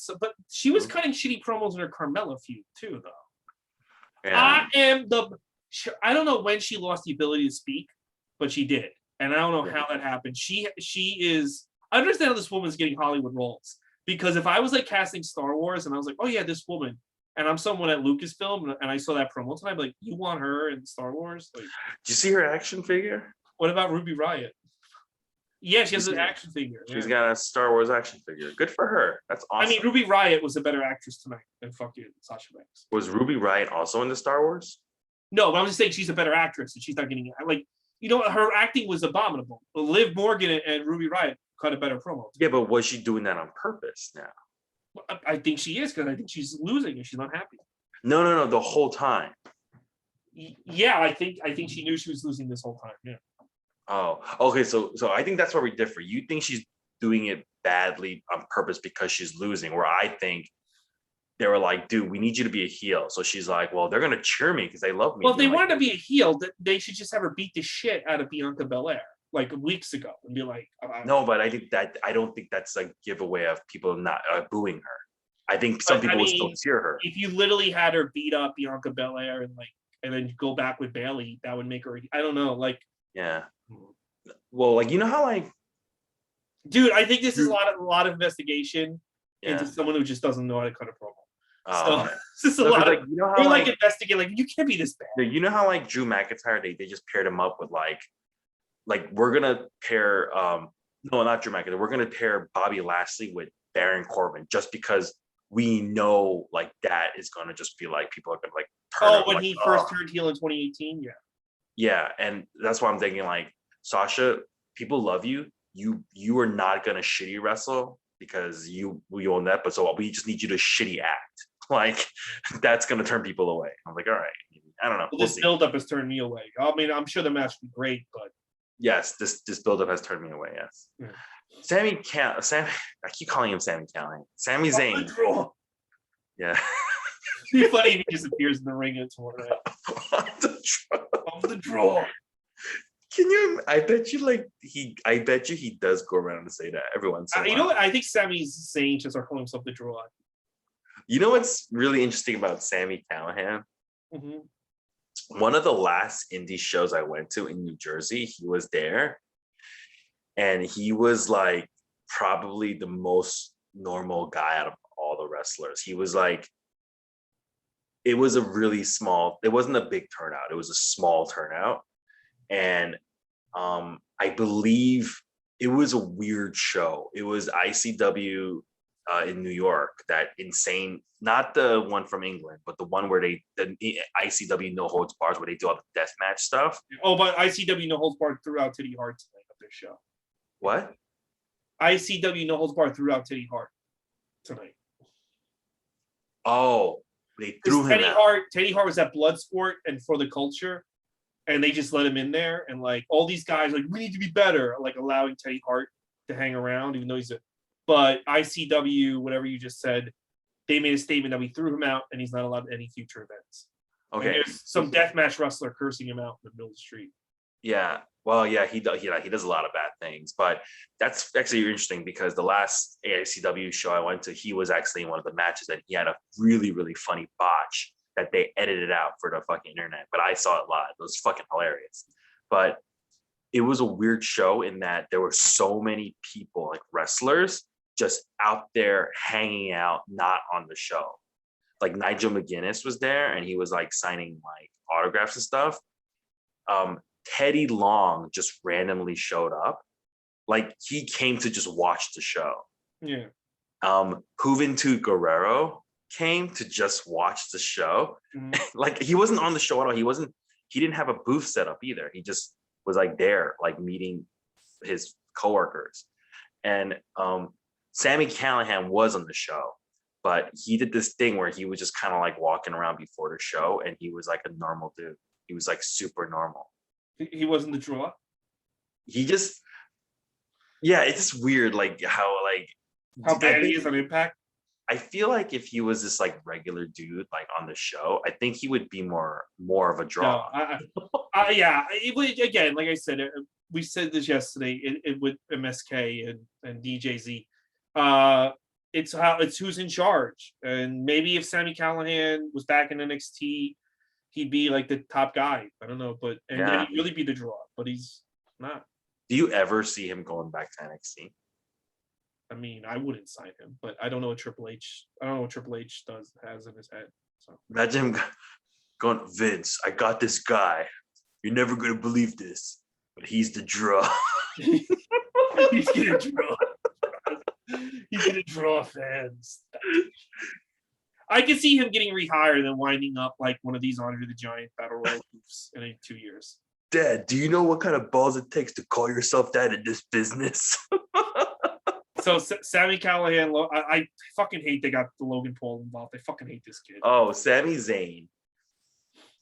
Speaker 1: she was cutting shitty promos in her Carmella feud too, though. Yeah. I don't know when she lost the ability to speak, but she did, and I don't know how that happened. She is. I understand how this woman's getting Hollywood roles because if I was like casting Star Wars and I was like, oh yeah, this woman, and I'm someone at Lucasfilm and I saw that promo tonight, I'm like, you want her in Star Wars? Like,
Speaker 2: did you see her action figure?
Speaker 1: What about Ruby Riott? Yeah, she has an action figure.
Speaker 2: She's got a Star Wars action figure. Good for her. That's awesome.
Speaker 1: I mean, Ruby Riott was a better actress tonight than fucking Sasha Banks.
Speaker 2: Was Ruby Riott also in the Star Wars?
Speaker 1: No, but I'm just saying she's a better actress and she's not getting like. You know, her acting was abominable. Liv Morgan and Ruby Riott cut a better promo.
Speaker 2: Yeah, but was she doing that on purpose now?
Speaker 1: I think she is because I think she's losing and she's not happy.
Speaker 2: No, the whole time.
Speaker 1: Yeah, I think she knew she was losing this whole time. Yeah.
Speaker 2: Oh, okay. So I think that's where we differ. You think she's doing it badly on purpose because she's losing, where I think they were like, dude, we need you to be a heel. So she's like, well, they're going to cheer me because they love me.
Speaker 1: Well, if they wanted to be a heel, they should just have her beat the shit out of Bianca Belair like weeks ago and be like,
Speaker 2: no, but I don't think that's a giveaway of people not booing her. I think some people will still cheer her.
Speaker 1: If you literally had her beat up Bianca Belair and then go back with Bayley, that would make her, I don't know. Like,
Speaker 2: yeah. Well, like, you know how like,
Speaker 1: dude, I think this is a lot of investigation into someone who just doesn't know how to cut a promo. So this is a lot of, you know how like investigate, like, you can't be this bad.
Speaker 2: You know how like Drew McIntyre, they just paired him up with like we're gonna pair no, not Drew McIntyre, we're gonna pair Bobby Lashley with Baron Corbin just because we know like that is gonna just be like people are gonna like
Speaker 1: turn when he first turned heel in 2018.
Speaker 2: Yeah, and that's why I'm thinking like, Sasha, people love you. You are not gonna shitty wrestle because we own that, but so we just need you to shitty act. Like, that's gonna turn people away. I'm like, all right, I don't know.
Speaker 1: Well, this buildup has turned me away. I mean, I'm sure the match will be great, but
Speaker 2: yes, this buildup has turned me away. Yes, Sam. I keep calling him Sami Callihan. Sami Zayn. Yeah.
Speaker 1: It'd be funny if he just appears in the ring and it's one of the draw.
Speaker 2: Can you? I bet you he does go around and say that every once in a while.
Speaker 1: You know what? I think Sami Zayn just calling himself the draw.
Speaker 2: You know what's really interesting about Sami Callihan? Mm-hmm. One of the last indie shows I went to in New Jersey, he was there, and he was like probably the most normal guy out of all the wrestlers. He was like, it was a really small. It wasn't a big turnout. It was a small turnout, and I believe it was a weird show. It was ICW in New York, that insane, not the one from England, but the one where the ICW No Holds Bars, where they do all the deathmatch stuff.
Speaker 1: Oh, but ICW No Holds Barred threw out Titty Hart tonight of their show.
Speaker 2: What?
Speaker 1: ICW No Holds Barred threw out Titty Hart tonight.
Speaker 2: Oh, they threw him out.
Speaker 1: Teddy Hart was at Bloodsport and For the Culture, and they just let him in there. And like all these guys, like, we need to be better, like allowing Teddy Hart to hang around, even though he's But ICW, whatever you just said, they made a statement that we threw him out and he's not allowed any future events. Okay. And there's some deathmatch wrestler cursing him out in the middle of the street.
Speaker 2: Yeah. Well, yeah, he does a lot of bad things, but that's actually interesting because the last AICW show I went to, he was actually in one of the matches and he had a really, really funny botch that they edited out for the fucking internet, but I saw it live. It was fucking hilarious. But it was a weird show in that there were so many people, like wrestlers, just out there hanging out, not on the show. Like Nigel McGuinness was there and he was like signing like autographs and stuff. Teddy Long just randomly showed up. Like he came to just watch the show.
Speaker 1: Yeah.
Speaker 2: Juventud Guerrero came to just watch the show.
Speaker 1: Mhm.
Speaker 2: Like he wasn't on the show at all. He didn't have a booth set up either. He just was like there, like meeting his coworkers. And Sammy Callahan was on the show, but he did this thing where he was just kind of like walking around before the show, and he was like a normal dude. He was like super normal.
Speaker 1: He wasn't the draw.
Speaker 2: He just, yeah, it's just weird, like how
Speaker 1: bad he is on Impact.
Speaker 2: I feel like if he was this like regular dude like on the show, I think he would be more of a draw.
Speaker 1: No, yeah. Again, like I said, we said this yesterday. It with MSK and DJZ. It's who's in charge, and maybe if Sammy Callahan was back in NXT, he'd be like the top guy. I don't know, but then he'd really be the draw. But he's not.
Speaker 2: Do you ever see him going back to NXT?
Speaker 1: I mean, I wouldn't sign him, but I don't know what Triple H. I don't know what Triple H has in his head. So
Speaker 2: imagine him going, Vince, I got this guy. You're never gonna believe this, but he's the draw.
Speaker 1: He's gonna draw. He's gonna draw fans. I could see him getting rehired and winding up like one of these Andre the Giant Battle Royal moves in 2 years.
Speaker 2: Dad, do you know what kind of balls it takes to call yourself that in this business?
Speaker 1: So Sammy Callahan, I fucking hate they got the Logan Paul involved. I fucking hate this kid.
Speaker 2: Oh, Sami Zayn.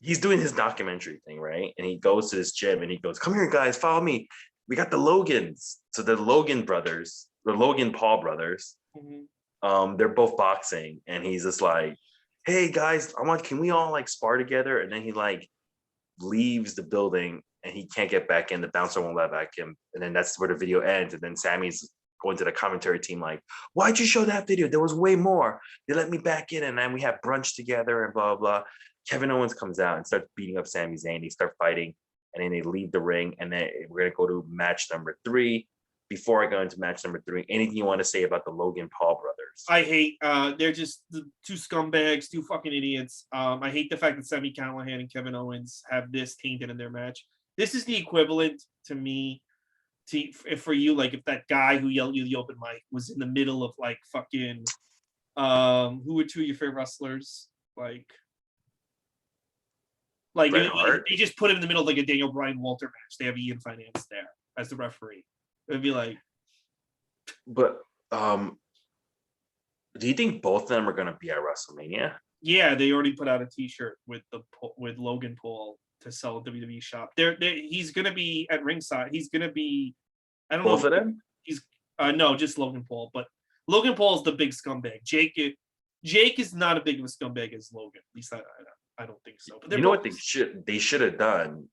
Speaker 2: He's doing his documentary thing, right? And he goes to this gym and he goes, come here, guys, follow me. We got the Logans. So the Logan brothers, the Logan Paul brothers. Mm-hmm. They're both boxing. And he's just like, hey, guys, can we all like spar together? And then he like leaves the building and he can't get back in. The bouncer won't let back in. And then that's where the video ends. And then Sammy's going to the commentary team like, why'd you show that video? There was way more. They let me back in and then we had brunch together and blah, blah. Kevin Owens comes out and starts beating up Sami Zayn. They start fighting and then they leave the ring. And then we're going to go to match number 3. Before I go into match number 3, anything you want to say about the Logan Paul brothers?
Speaker 1: I hate, they're just the 2 scumbags, 2 fucking idiots. I hate the fact that Sammy Callahan and Kevin Owens have this tainted in their match. This is the equivalent to me for you, like if that guy who yelled you the open mic was in the middle of like fucking who were 2 of your favorite wrestlers, like they just put him in the middle of like a Daniel Bryan Walter match. They have Ian Finance there as the referee. It'd be like,
Speaker 2: but do you think both of them are going to be at WrestleMania?
Speaker 1: Yeah, they already put out a T-shirt with Logan Paul to sell at WWE shop. He's gonna be at ringside. He's gonna be, I don't know.
Speaker 2: Both of them?
Speaker 1: He's no, just Logan Paul. But Logan Paul is the big scumbag. Jake is not as big of a scumbag as Logan. At least I don't think so. But
Speaker 2: you know what they should have done?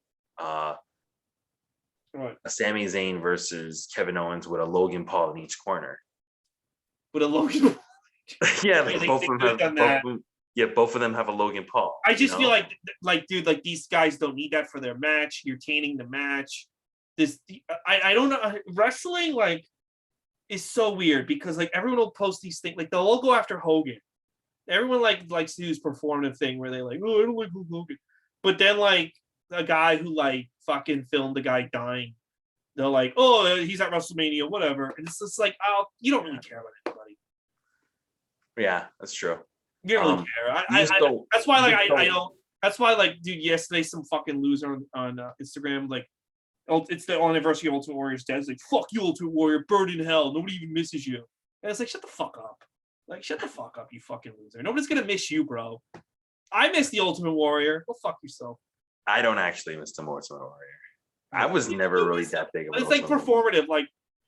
Speaker 1: What?
Speaker 2: A Sami Zayn versus Kevin Owens with a Logan Paul in each corner.
Speaker 1: With a Logan.
Speaker 2: Yeah, like both of them have a Logan Paul.
Speaker 1: I just feel like dude, like these guys don't need that for their match. You're tainting the match. I don't know. Wrestling like is so weird because like everyone will post these things. Like they'll all go after Hogan. Everyone likes to do this performative thing where they like, oh, I don't like Hogan. But then like a guy who like fucking filmed a guy dying, they're like, oh, he's at WrestleMania, whatever. And it's just like, oh, you don't really care about anybody.
Speaker 2: Yeah, that's true.
Speaker 1: You don't really care. That's why like I don't. That's why like dude, yesterday some fucking loser on Instagram like, it's the anniversary of Ultimate Warrior's death. It's like, fuck you, Ultimate Warrior, burn in hell. Nobody even misses you. And it's like, shut the fuck up. Like, shut the fuck up, you fucking loser. Nobody's gonna miss you, bro. I miss the Ultimate Warrior. Go fuck yourself.
Speaker 2: I don't actually miss the Ultimate Warrior. I was never really that big of
Speaker 1: It's like performative, like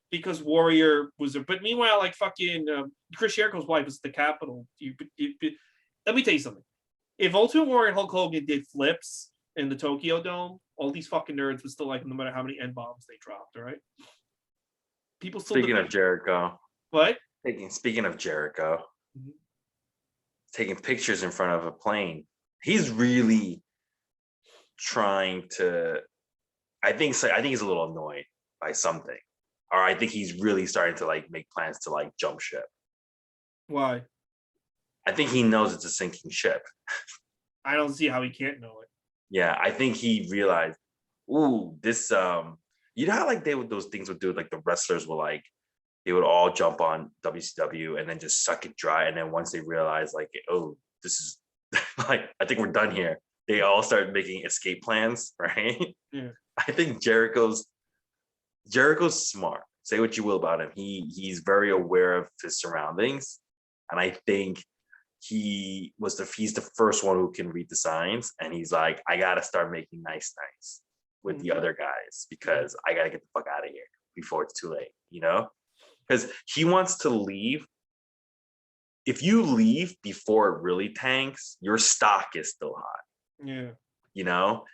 Speaker 1: because Warrior was there. But meanwhile, like fucking Chris Jericho's wife is the Capitol. Let me tell you something. If Ultimate Warrior and Hulk Hogan did flips in the Tokyo Dome, all these fucking nerds would still like them no matter how many N-bombs they dropped, all right? People still
Speaker 2: Speaking of Jericho.
Speaker 1: What?
Speaker 2: Speaking of Jericho, taking pictures in front of a plane. He's really trying to I think so. I think he's a little annoyed by something, or I think he's really starting to like make plans to like jump ship.
Speaker 1: Why?
Speaker 2: I think he knows it's a sinking ship.
Speaker 1: I don't see how he can't know it.
Speaker 2: Yeah, I think he realized, ooh, this you know how like they would those things would do, like the wrestlers were like they would all jump on WCW and then just suck it dry. And then once they realize like, oh, this is like, I think we're done here. They all start making escape plans, right?
Speaker 1: Yeah.
Speaker 2: I think Jericho's smart. Say what you will about him. He's very aware of his surroundings. And I think he's the first one who can read the signs. And he's like, I gotta start making nice with the other guys because I gotta get the fuck out of here before it's too late, you know? Because he wants to leave. If you leave before it really tanks, your stock is still hot.
Speaker 1: Yeah.
Speaker 2: You know?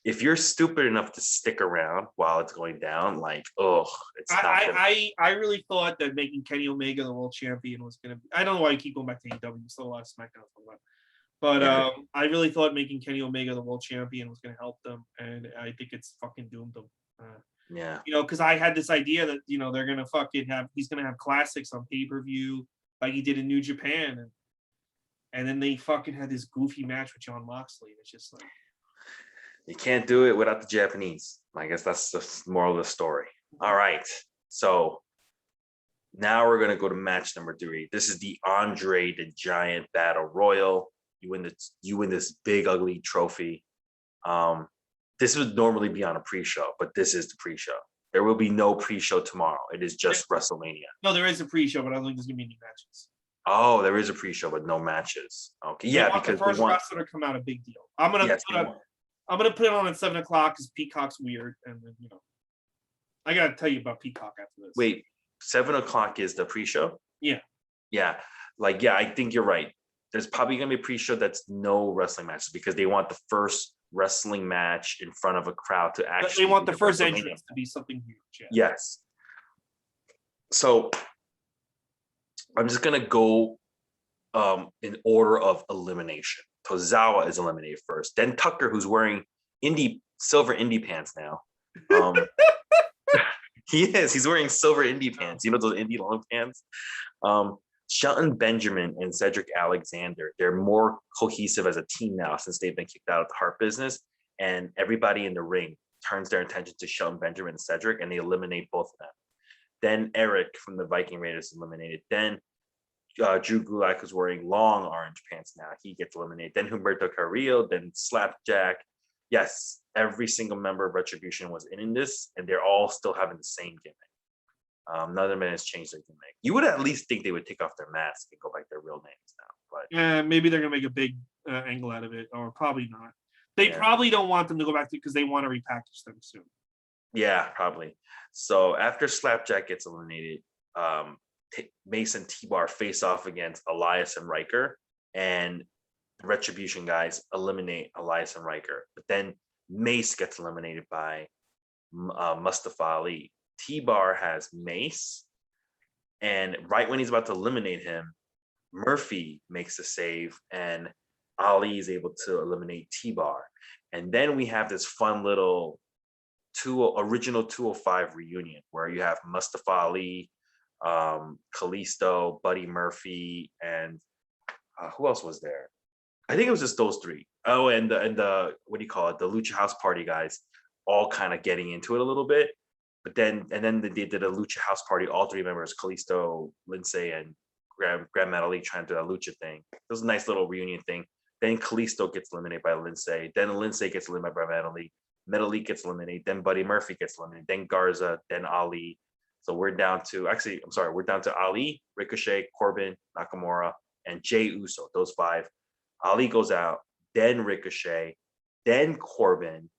Speaker 2: If you're stupid enough to stick around while it's going down, like, oh, it's not.
Speaker 1: I really thought that making Kenny Omega the world champion was gonna be. I don't know why I keep going back to AEW. Still a lot of SmackDown for that. But
Speaker 2: Yeah.
Speaker 1: I really thought making Kenny Omega the world champion was gonna help them, and I think it's fucking doomed them.
Speaker 2: Yeah.
Speaker 1: You know, because I had this idea that they're gonna he's gonna have classics on pay-per-view like he did in New Japan, and then they fucking had this goofy match with Jon Moxley. It's just like
Speaker 2: You can't do it without the Japanese. I guess that's the moral of the story. All right. So now we're gonna go to match number 3. This is the Andre the Giant Battle Royal. You win this big ugly trophy. This would normally be on a pre-show, but this is the pre-show. There will be no pre-show tomorrow. It is just WrestleMania.
Speaker 1: No, there is a pre-show, but I don't think there's gonna be any matches.
Speaker 2: Oh, there is a pre-show, but no matches. Okay,
Speaker 1: Yeah, because the first wrestler to come out, a big deal. I'm gonna put it on at 7:00 because Peacock's weird, and then I gotta tell you about Peacock after this.
Speaker 2: Wait, 7:00 is the pre-show?
Speaker 1: Yeah.
Speaker 2: Yeah, I think you're right. There's probably gonna be a pre-show that's no wrestling matches because they want the first wrestling match in front of a crowd to actually.
Speaker 1: They want the first entrance to be something huge. Yeah.
Speaker 2: Yes. So I'm just gonna go in order of elimination. Tozawa is eliminated first. Then Tucker, who's wearing silver indie pants now. He's wearing silver indie pants. You know those indie long pants? Shelton Benjamin and Cedric Alexander, they're more cohesive as a team now since they've been kicked out of the Hart Business, and everybody in the ring turns their attention to Shelton Benjamin and Cedric, and they eliminate both of them. Then Eric from the Viking Raiders is eliminated. Then Drew Gulak, who's wearing long orange pants now, he gets eliminated. Then Humberto Carrillo, then Slapjack. Yes, every single member of Retribution was in this, and they're all still having the same gimmick. None of them has changed their gimmick. You would at least think they would take off their mask and go back their real names now. But
Speaker 1: yeah, maybe they're gonna make a big angle out of it, or probably not. They probably don't want them to go back to because they want to repackage them soon.
Speaker 2: Yeah, probably. So after Slapjack gets eliminated, Mace and T-Bar face off against Elias and Riker, and the Retribution guys eliminate Elias and Riker. But then Mace gets eliminated by Mustafa Ali. T-Bar has Mace, and right when he's about to eliminate him, Murphy makes a save, and Ali is able to eliminate T-Bar. And then we have this fun little original 205 reunion where you have Mustafa Ali, Kalisto, Buddy Murphy, and who else was there? I think it was just those 3. Oh, and the what do you call it? The Lucha House Party guys all kind of getting into it a little bit. But then they did a Lucha House Party, all 3 members, Kalisto, Lindsay, and Grand Metalik trying to do a Lucha thing. It was a nice little reunion thing. Then Kalisto gets eliminated by Lindsay. Then Lindsay gets eliminated by Metalik. Metalik gets eliminated. Then Buddy Murphy gets eliminated. Then Garza. Then Ali. So we're down to Ali, Ricochet, Corbin, Nakamura, and Jey Uso. Those 5. Ali goes out. Then Ricochet. Then Corbin.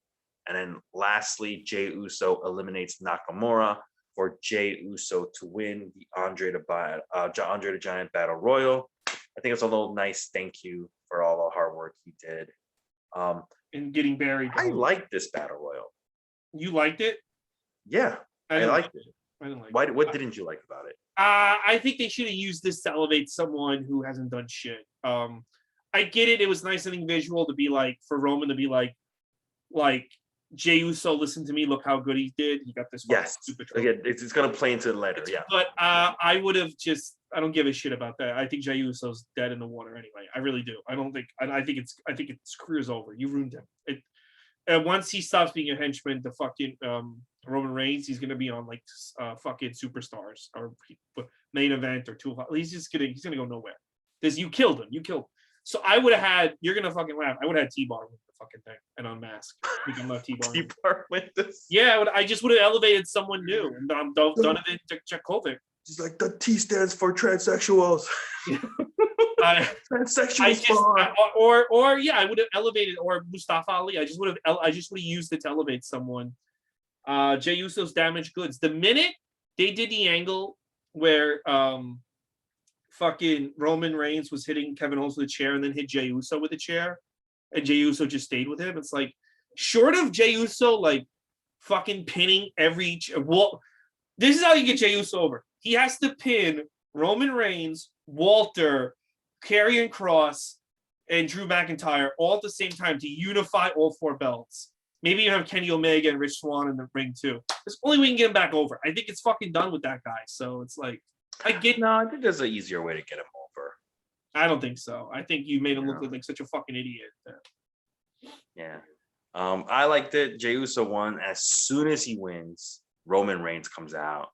Speaker 2: And then lastly, Jey Uso eliminates Nakamura for Jey Uso to win the Andre the Giant Battle Royal. I think it's a little nice thank you for all the hard work he did.
Speaker 1: And getting buried.
Speaker 2: I like this Battle Royal.
Speaker 1: You liked it?
Speaker 2: Yeah, I liked it.
Speaker 1: I didn't like it.
Speaker 2: What didn't you like about it?
Speaker 1: I think they should have used this to elevate someone who hasn't done shit. I get it. It was nice and visual to be like, for Roman to be like Jey Uso, listen to me. Look how good he did. He got this.
Speaker 2: Yes.
Speaker 1: Stupid
Speaker 2: Again, it's going to play into the letter. Yeah.
Speaker 1: But I would have just. I don't give a shit about that. I think Jey Uso's dead in the water anyway. I really do. I don't think. I think it's. I think his career's over. You ruined him. Once he stops being a henchman to fucking Roman Reigns, he's gonna be on like fucking Superstars or main event or two. He's gonna go nowhere. Because you killed him. You killed him. So I would have had. You're gonna fucking laugh. I would have had T-Bar with the fucking thing and unmask. I'm not T-Bar.
Speaker 2: T-Bar with this.
Speaker 1: Yeah, I just would have elevated someone new. I'm Donovan Djokovic.
Speaker 2: He's like, the T stands for transsexuals. Transsexuals.
Speaker 1: I would have elevated or Mustafa Ali. I just would have used it to elevate someone. Jey Uso's damaged goods. The minute they did the angle where fucking Roman Reigns was hitting Kevin Owens with a chair and then hit Jey Uso with a chair, and Jey Uso just stayed with him. It's like, short of Jey Uso like fucking pinning every this is how you get Jey Uso over. He has to pin Roman Reigns, Walter, Karrion Kross, and Drew McIntyre all at the same time to unify all 4 belts. Maybe you have Kenny Omega and Rich Swann in the ring too. There's only way we can get him back over. I think it's fucking done with that guy. So it's like,
Speaker 2: I think there's an easier way to get him over.
Speaker 1: I don't think so. I think you made him look like such a fucking idiot.
Speaker 2: Yeah. I liked it. Jey Uso won. As soon as he wins, Roman Reigns comes out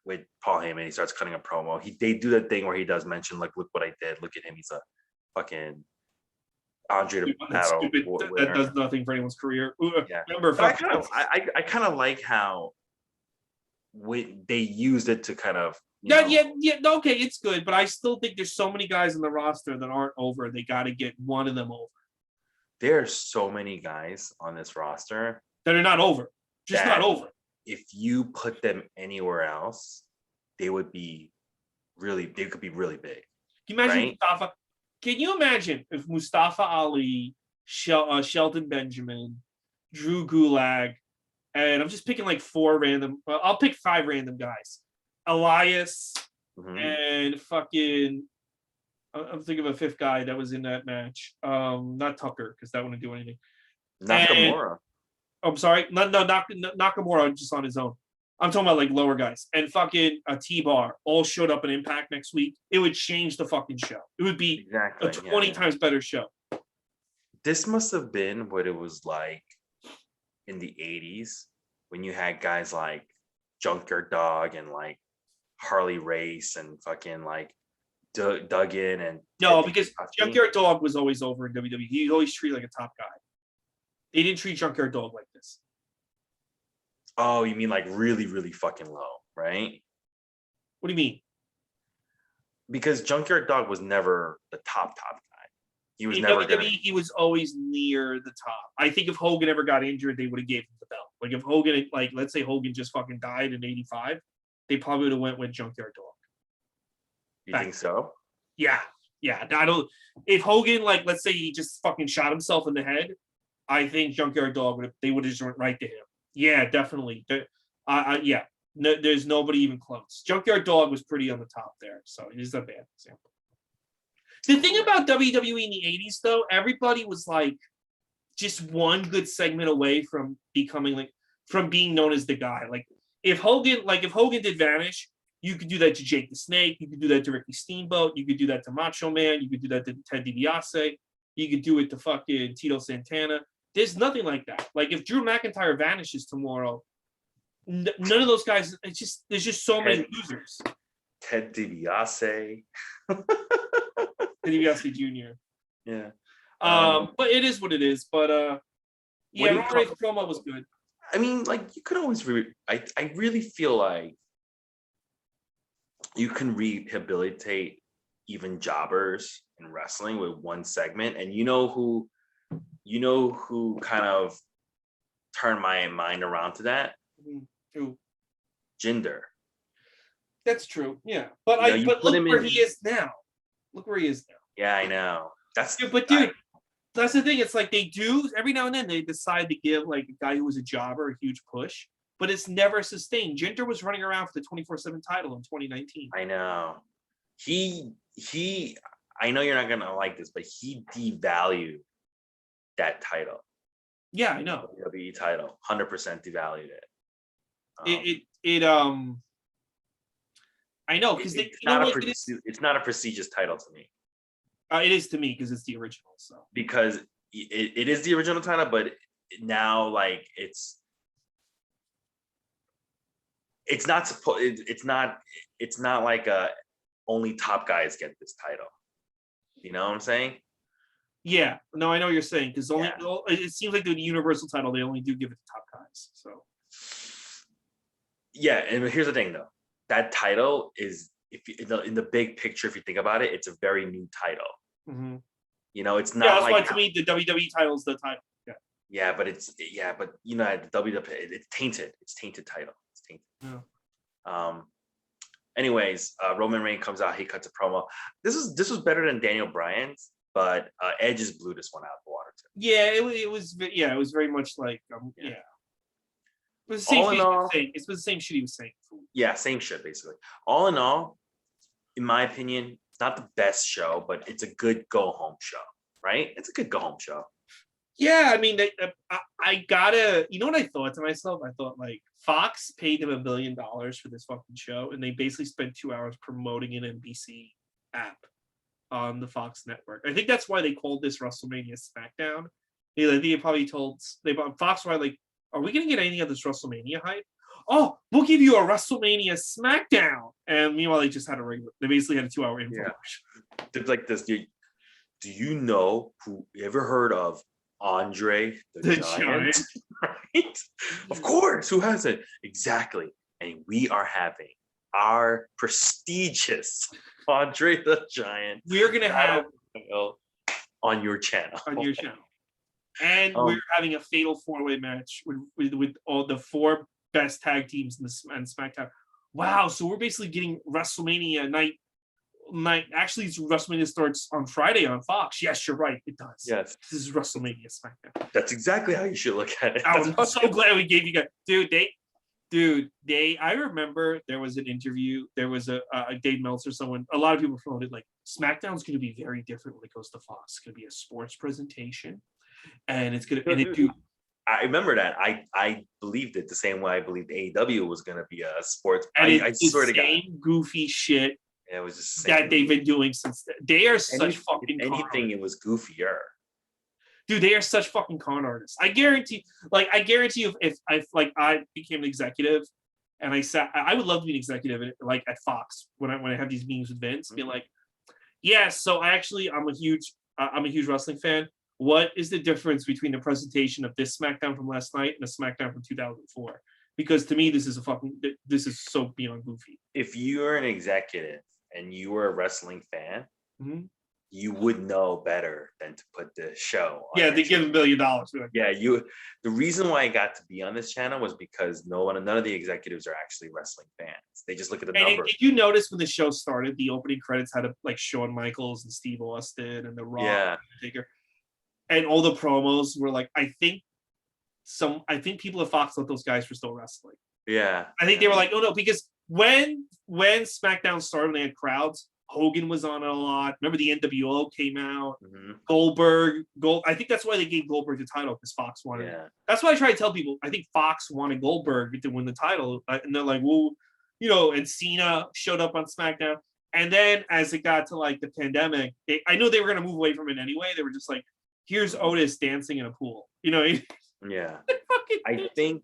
Speaker 2: with Paul Heyman. He starts cutting a promo. They do that thing where he does mention, like, look what I did. Look at him. He's a fucking Andre the Battle.
Speaker 1: That does nothing for anyone's career.
Speaker 2: Yeah.
Speaker 1: Remember,
Speaker 2: I kind of like how they used it to kind of.
Speaker 1: Okay, it's good, but I still think there's so many guys in the roster that aren't over. They got to get one of them over.
Speaker 2: There are so many guys on this roster
Speaker 1: that are not over. Just not over.
Speaker 2: If you put them anywhere else, they could be really big. Can
Speaker 1: you imagine Mustafa? Can you imagine if Mustafa Ali, Shelton Benjamin, Drew Gulak, and I'm just picking like 4 random. I'll pick 5 random guys. Elias and fucking. I'm thinking of a 5th guy that was in that match. Not Tucker, because that wouldn't do anything.
Speaker 2: Nakamura.
Speaker 1: I'm sorry. No, Nakamura just on his own. I'm talking about like lower guys. And fucking T-Bar all showed up in Impact next week. It would change the fucking show. It would be a 20 times better show.
Speaker 2: This must have been what it was like in the 80s when you had guys like Junkyard Dog and like Harley Race and fucking like Duggan and
Speaker 1: no, because Junkyard Dog was always over in WWE. He always treated like a top guy. They didn't treat Junkyard Dog like this.
Speaker 2: Oh, you mean like really, really fucking low, right?
Speaker 1: What do you mean?
Speaker 2: Because Junkyard Dog was never the top guy. He was
Speaker 1: in
Speaker 2: never
Speaker 1: WWE, he was always near the top. I think if Hogan ever got injured, they would have gave him the belt. Like if Hogan, like let's say Hogan just fucking died in '85, they probably would have went with Junkyard Dog.
Speaker 2: You think so?
Speaker 1: Yeah. I don't. If Hogan, like, let's say he just fucking shot himself in the head, I think Junkyard Dog they would have just went right to him. Yeah, definitely. Yeah. No, there's nobody even close. Junkyard Dog was pretty on the top there, so it is a bad example. The thing about WWE in the '80s, though, everybody was like just one good segment away from being known as the guy. Like if Hogan did Vanish. You could do that to Jake the Snake. You could do that to Ricky Steamboat. You could do that to Macho Man. You could do that to Ted DiBiase. You could do it to fucking Tito Santana. There's nothing like that. Like if Drew McIntyre vanishes tomorrow, none of those guys. There's just so many losers.
Speaker 2: Ted DiBiase.
Speaker 1: Ted DiBiase Jr.
Speaker 2: Yeah.
Speaker 1: But it is what it is. But yeah, Roman Reigns promo was good.
Speaker 2: I mean, like you could always. I really feel like. You can rehabilitate even jobbers in wrestling with one segment, and you know who kind of turned my mind around to that?
Speaker 1: Who?
Speaker 2: Jinder.
Speaker 1: That's true. Yeah, but look where he is now. Look where he is now.
Speaker 2: Yeah, I know. That's the
Speaker 1: thing. It's like they do every now and then they decide to give like a guy who was a jobber a huge push. But it's never sustained. Jinder was running around for the 24/7 title in 2019.
Speaker 2: I know. He. I know you're not gonna like this, but he devalued that title.
Speaker 1: Yeah, I know.
Speaker 2: WWE title, 100% devalued it.
Speaker 1: I know because they,
Speaker 2: it's
Speaker 1: you know
Speaker 2: not
Speaker 1: what,
Speaker 2: it's not a prestigious title to me.
Speaker 1: It is to me because it's the original. So
Speaker 2: because it is the original title, but now like it's not supposed. It's not like only top guys get this title. You know what I'm saying?
Speaker 1: yeah, no, I know what you're saying because only
Speaker 2: Yeah.
Speaker 1: it seems like the universal title they only do give it to top guys. So
Speaker 2: Yeah, and here's the thing though, that title is in the big picture, if you think about it, it's a very new title.
Speaker 1: mm-hmm.
Speaker 2: You know, it's
Speaker 1: Yeah,
Speaker 2: not
Speaker 1: that's
Speaker 2: like
Speaker 1: why to me the WWE title is the title. Yeah.
Speaker 2: Yeah, but you know, at the WWE, it's tainted. It's tainted title. It's tainted.
Speaker 1: Yeah.
Speaker 2: Anyways, Roman Reigns comes out. He cuts a promo. This was better than Daniel Bryan's, but Edge just blew this one out of the water too.
Speaker 1: Yeah, it was. Yeah, it was very much like yeah. It was the same
Speaker 2: All in
Speaker 1: shit
Speaker 2: all,
Speaker 1: he was saying. It was the same shit he was saying.
Speaker 2: Yeah, same shit basically. All in all, in my opinion, it's not the best show, but it's a good go home show, right? It's a good go home show.
Speaker 1: Yeah, I mean, I gotta. You know what I thought to myself? I thought like Fox paid them $1 billion for this fucking show, and they basically spent 2 hours promoting an NBC app on the Fox network. I think that's why they called this WrestleMania Smackdown. They probably told Fox why like, are we gonna get any of this WrestleMania hype? Oh, we'll give you a WrestleMania Smackdown. And meanwhile, they just had they basically had a 2 hour infomercial.
Speaker 2: Yeah. It's like this. Do you know who ever heard of Andre the Giant? Right? Of course. Who hasn't? Exactly. And we are having our prestigious Andre the Giant.
Speaker 1: We're gonna have
Speaker 2: on your channel.
Speaker 1: On your channel. And we're having a fatal 4-way match with all the 4 best tag teams in SmackDown. Wow, so we're basically getting WrestleMania night. Actually, WrestleMania starts on Friday on Fox. Yes, you're right. It does.
Speaker 2: Yes.
Speaker 1: This is WrestleMania SmackDown.
Speaker 2: That's exactly how you should look at it.
Speaker 1: I'm so glad we gave you guys. I remember there was an interview. There was a Dave Meltzer, someone, a lot of people promoted like SmackDown's going to be very different when it goes to Fox. It's going to be a sports presentation. And it's going to,
Speaker 2: I remember that. I believed it the same way I believed AEW was going to be a sports.
Speaker 1: And
Speaker 2: I swear to God.
Speaker 1: Same goofy shit
Speaker 2: it was just
Speaker 1: that they've been doing since then. They are such fucking
Speaker 2: con artists. It was goofier.
Speaker 1: Dude, they are such fucking con artists. I guarantee you if I became an executive and I would love to be an executive at Fox when I have these meetings with Vince, be like, yeah, so I'm a huge wrestling fan. What is the difference between the presentation of this SmackDown from last night and the SmackDown from 2004? Because to me, this is so beyond goofy. If
Speaker 2: you're an executive and you were a wrestling fan, you would know better than to put the show on.
Speaker 1: Yeah, they give $1 billion.
Speaker 2: Yeah, the reason why I got to be on this channel was because none of the executives are actually wrestling fans. They just look at the numbers.
Speaker 1: Did you notice when the show started, the opening credits had like Shawn Michaels and Steve Austin and The Rock and all the promos were like, I think people at Fox thought those guys were still wrestling.
Speaker 2: Yeah.
Speaker 1: I think they were like, oh no, because when SmackDown started, they had crowds. Hogan was on it a lot. Remember the NWO came out. Goldberg. I think that's why they gave Goldberg the title because Fox wanted it. That's why I try to tell people. I think Fox wanted Goldberg to win the title, and they're like, well, and Cena showed up on SmackDown. And then as it got to like the pandemic, I knew they were going to move away from it anyway. They were just like, here's Otis dancing in a pool.
Speaker 2: Yeah. I think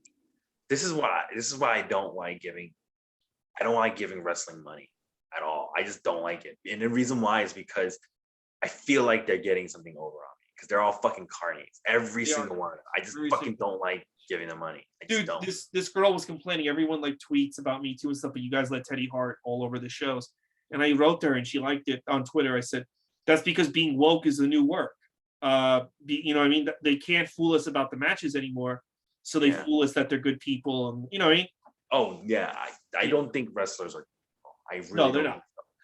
Speaker 2: this is why I don't like giving wrestling money at all. I just don't like it. And the reason why is because I feel like they're getting something over on me because they're all fucking carnies. Every single one of them. I just fucking don't like giving them money.
Speaker 1: Dude, this girl was complaining. Everyone like tweets about Me Too and stuff, but you guys let Teddy Hart all over the shows. And I wrote to her and she liked it on Twitter. I said, that's because being woke is the new work. You know what I mean? They can't fool us about the matches anymore. So they fool us that they're good people. And you know what I mean?
Speaker 2: Oh, yeah. I don't think wrestlers are.
Speaker 1: No, they're not.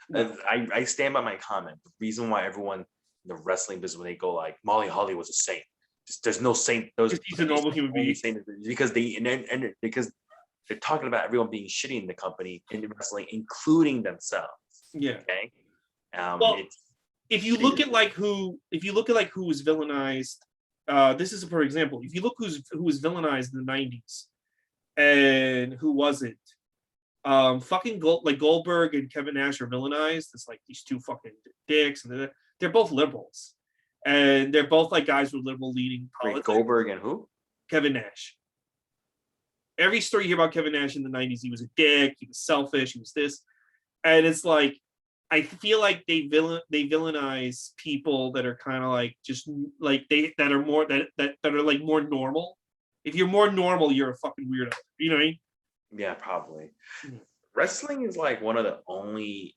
Speaker 2: No. I stand by my comment. The reason why everyone in the wrestling business, when they go like Molly Holly was a saint, there's no saint.
Speaker 1: He's a normal human being.
Speaker 2: Because because they're talking about everyone being shitty in the company in wrestling, including themselves.
Speaker 1: Yeah.
Speaker 2: Okay.
Speaker 1: Well, if you look at who was villainized this is a perfect example. If you look who was villainized in the 90s and who wasn't, fucking Goldberg and Kevin Nash are villainized. It's like these two fucking dicks, and they're both liberals, and they're both like guys with liberal leaning politics.
Speaker 2: Wait, Goldberg and who?
Speaker 1: Kevin Nash. Every story you hear about Kevin Nash in the 90s, he was a dick, he was selfish, he was this. And it's like, I feel like they villainize people that are kind of like just like that are more that are like more normal. If you're more normal, you're a fucking weirdo. You know what I mean?
Speaker 2: Yeah, probably.
Speaker 1: Mm-hmm.
Speaker 2: Wrestling is like one of the only,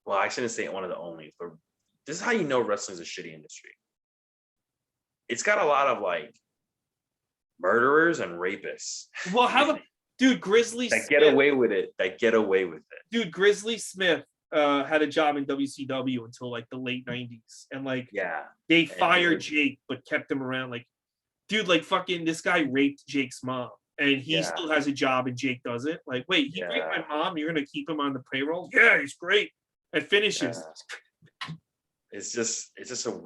Speaker 2: well, I shouldn't say one of the only, but this is how you know wrestling is a shitty industry. It's got a lot of like murderers and rapists.
Speaker 1: Well, how about dude Grizzly
Speaker 2: that
Speaker 1: Smith,
Speaker 2: get away with it? That get away with it.
Speaker 1: Dude, Grizzly Smith had a job in WCW until like the late 90s, and like they fired Jake but kept him around. Like, dude, like fucking this guy raped Jake's mom, and he still has a job, and Jake doesn't. Like, wait, he raped my mom? You're gonna keep him on the payroll? Yeah, he's great at finishes.
Speaker 2: It's just a.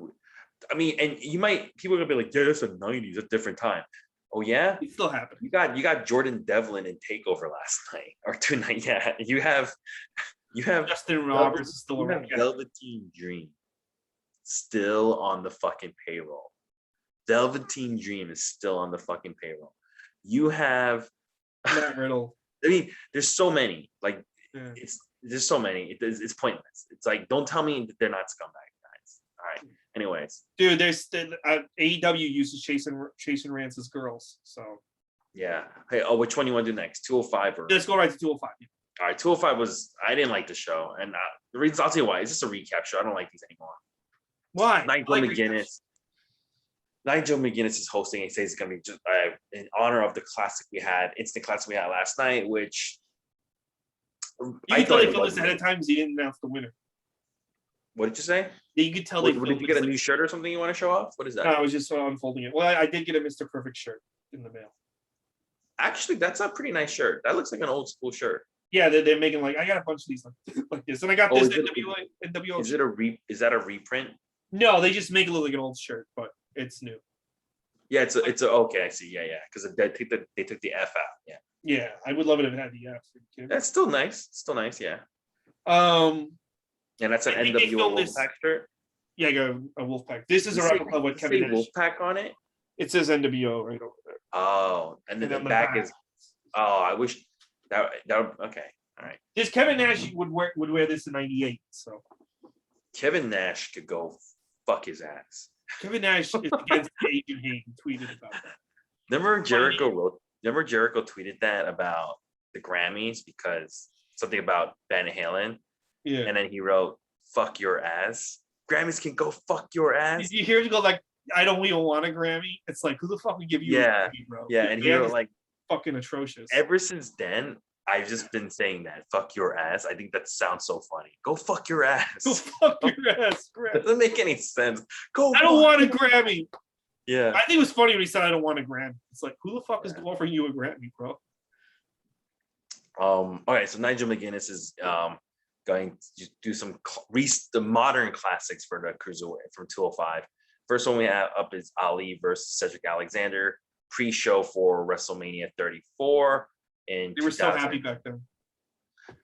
Speaker 2: I mean, and people are gonna be like, yeah, it's the 90s, a different time. Oh yeah,
Speaker 1: it's still happening.
Speaker 2: You got Jordan Devlin in Takeover last night or tonight. Yeah, you have
Speaker 1: Justin Roberts is still around.
Speaker 2: Velveteen Dream still on the fucking payroll. Velveteen Dream is still on the fucking payroll. You have
Speaker 1: Matt Riddle.
Speaker 2: I mean, there's so many. Like there's so many. It's pointless. It's like, don't tell me that they're not scumbag guys. All right. Anyways,
Speaker 1: dude, there's AEW uses Chasing Rance's girls. So
Speaker 2: yeah. Hey, which one you want to do next? 205 or
Speaker 1: let's go right to 205.
Speaker 2: All right, 205 I didn't like the show, and the reasons I'll tell you why. It's just a recap show. I don't like these anymore.
Speaker 1: Why?
Speaker 2: Nigel McGuinness is hosting. He says it's going to be just in honor of the instant classic we had last night, which
Speaker 1: you can tell they filmed this ahead of time because he didn't announce the winner.
Speaker 2: What did you say?
Speaker 1: Yeah, you could tell
Speaker 2: did you get a new shirt or something you want to show off? What is that?
Speaker 1: No, I was just unfolding it. Well, I did get a Mr. Perfect shirt in the mail.
Speaker 2: Actually, that's a pretty nice shirt. That looks like an old school shirt.
Speaker 1: Yeah, they're making like, I got a bunch of these like this, and I got this NWO.
Speaker 2: Is that a reprint?
Speaker 1: No, they just make it look like an old shirt, but it's new.
Speaker 2: Yeah, it's okay. I see. Yeah, because they took the F out. Yeah.
Speaker 1: Yeah, I would love it if it had the F.
Speaker 2: That's still nice. Still nice. Yeah. And that's an NWO Wolfpack shirt.
Speaker 1: Yeah, I got a Wolfpack. This is a replica of what Kevin Nash.
Speaker 2: Wolfpack on it.
Speaker 1: It says NWO right over there.
Speaker 2: Oh, and then the back is. Oh, I wish that okay. All right.
Speaker 1: This Kevin Nash would wear this in '98. So
Speaker 2: Kevin Nash could go fuck his ass.
Speaker 1: Kevin Nash is against Asian hate and tweeted about that.
Speaker 2: Remember Jericho tweeted that about the Grammys because something about Van Halen.
Speaker 1: Yeah.
Speaker 2: And then he wrote, "Fuck your ass." Grammys can go fuck your ass.
Speaker 1: Did you hear him go like, "I don't even want a Grammy"? It's like, who the fuck would give you a Grammy, bro?
Speaker 2: Yeah, and he wrote like
Speaker 1: fucking atrocious.
Speaker 2: Ever since then, I've just been saying that. Fuck your ass. I think that sounds so funny. Go fuck your ass.
Speaker 1: Go fuck your ass.
Speaker 2: Doesn't make any sense.
Speaker 1: I don't want a Grammy.
Speaker 2: Yeah.
Speaker 1: I think it was funny when he said, "I don't want a Grammy." It's like, who the fuck is offering you a Grammy, bro?
Speaker 2: All right, so Nigel McGuinness is going to do the modern classics for the cruiserweight from 205. First one we have up is Ali versus Cedric Alexander, pre-show for WrestleMania 34. They
Speaker 1: were so happy back then.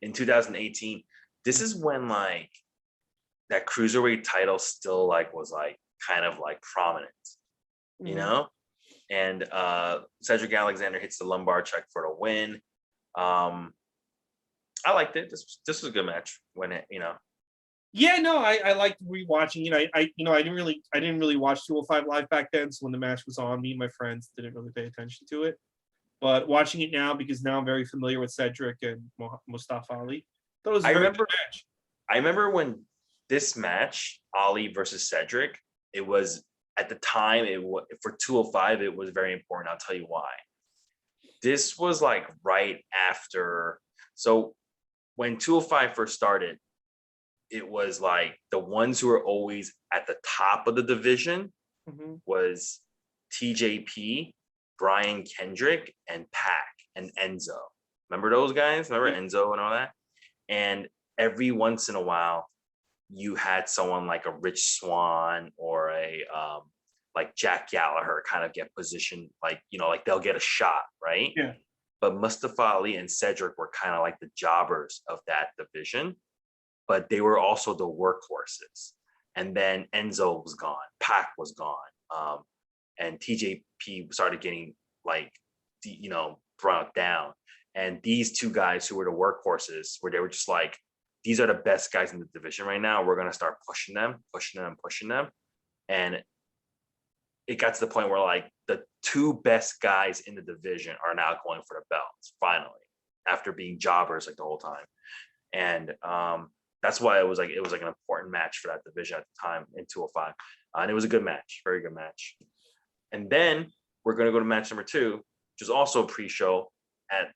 Speaker 2: In 2018, this is when like that cruiserweight title still like was like kind of like prominent, you know. And Cedric Alexander hits the lumbar check for the win. I liked it. This was a good match when it, you know.
Speaker 1: Yeah, no, I liked rewatching it. I didn't really watch 205 live back then. So when the match was on, me and my friends didn't really pay attention to it. But watching it now, because now I'm very familiar with Cedric and Mustafa Ali, that was a very good match.
Speaker 2: I remember when this match, Ali versus Cedric, it was at the time for 205, it was very important. I'll tell you why. This was like right after. So when 205 first started, it was like the ones who were always at the top of the division was TJP, Brian Kendrick, and Pac and Enzo. Remember those guys? Remember Enzo and all that? And every once in a while, you had someone like a Rich Swann or a like Jack Gallagher kind of get positioned, like, like they'll get a shot, right?
Speaker 1: Yeah.
Speaker 2: But Mustafa Ali and Cedric were kind of like the jobbers of that division, but they were also the workhorses. And then Enzo was gone, Pac was gone, and TJP started getting like, brought down. And these two guys who were the workhorses, where they were just like, these are the best guys in the division right now. We're gonna start pushing them. And it got to the point where like the two best guys in the division are now going for the belts finally, after being jobbers like the whole time. And that's why it was like an important match for that division at the time in 205. And it was a good match, very good match. And then we're gonna go to match number 2, which is also a pre-show at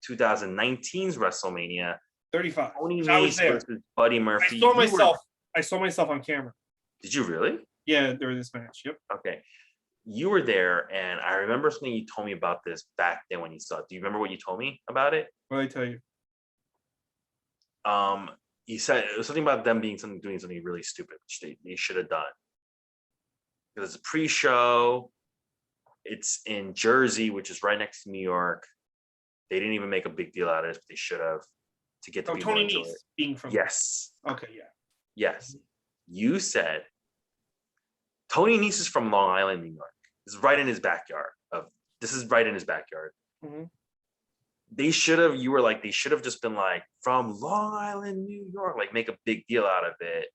Speaker 2: 2019's WrestleMania.
Speaker 1: 35.
Speaker 2: Tony
Speaker 1: I was
Speaker 2: Nese
Speaker 1: there.
Speaker 2: versus Buddy Murphy.
Speaker 1: I saw myself on camera.
Speaker 2: Did you really?
Speaker 1: Yeah, during this match. Yep.
Speaker 2: Okay. You were there, and I remember something you told me about this back then when you saw it. Do you remember what you told me about it?
Speaker 1: What did I tell you?
Speaker 2: You said it was something about them doing something really stupid, which they should have done. Because it's a pre-show. It's in Jersey, which is right next to New York. They didn't even make a big deal out of this, but they should have, to get the people
Speaker 1: Tony
Speaker 2: into
Speaker 1: Nese
Speaker 2: it.
Speaker 1: being from.
Speaker 2: Yes.
Speaker 1: Okay, yeah.
Speaker 2: Yes. You said Tony Nese is from Long Island, New York. This is right in his backyard.
Speaker 1: Mm-hmm.
Speaker 2: They should have just been like, from Long Island, New York, like make a big deal out of it.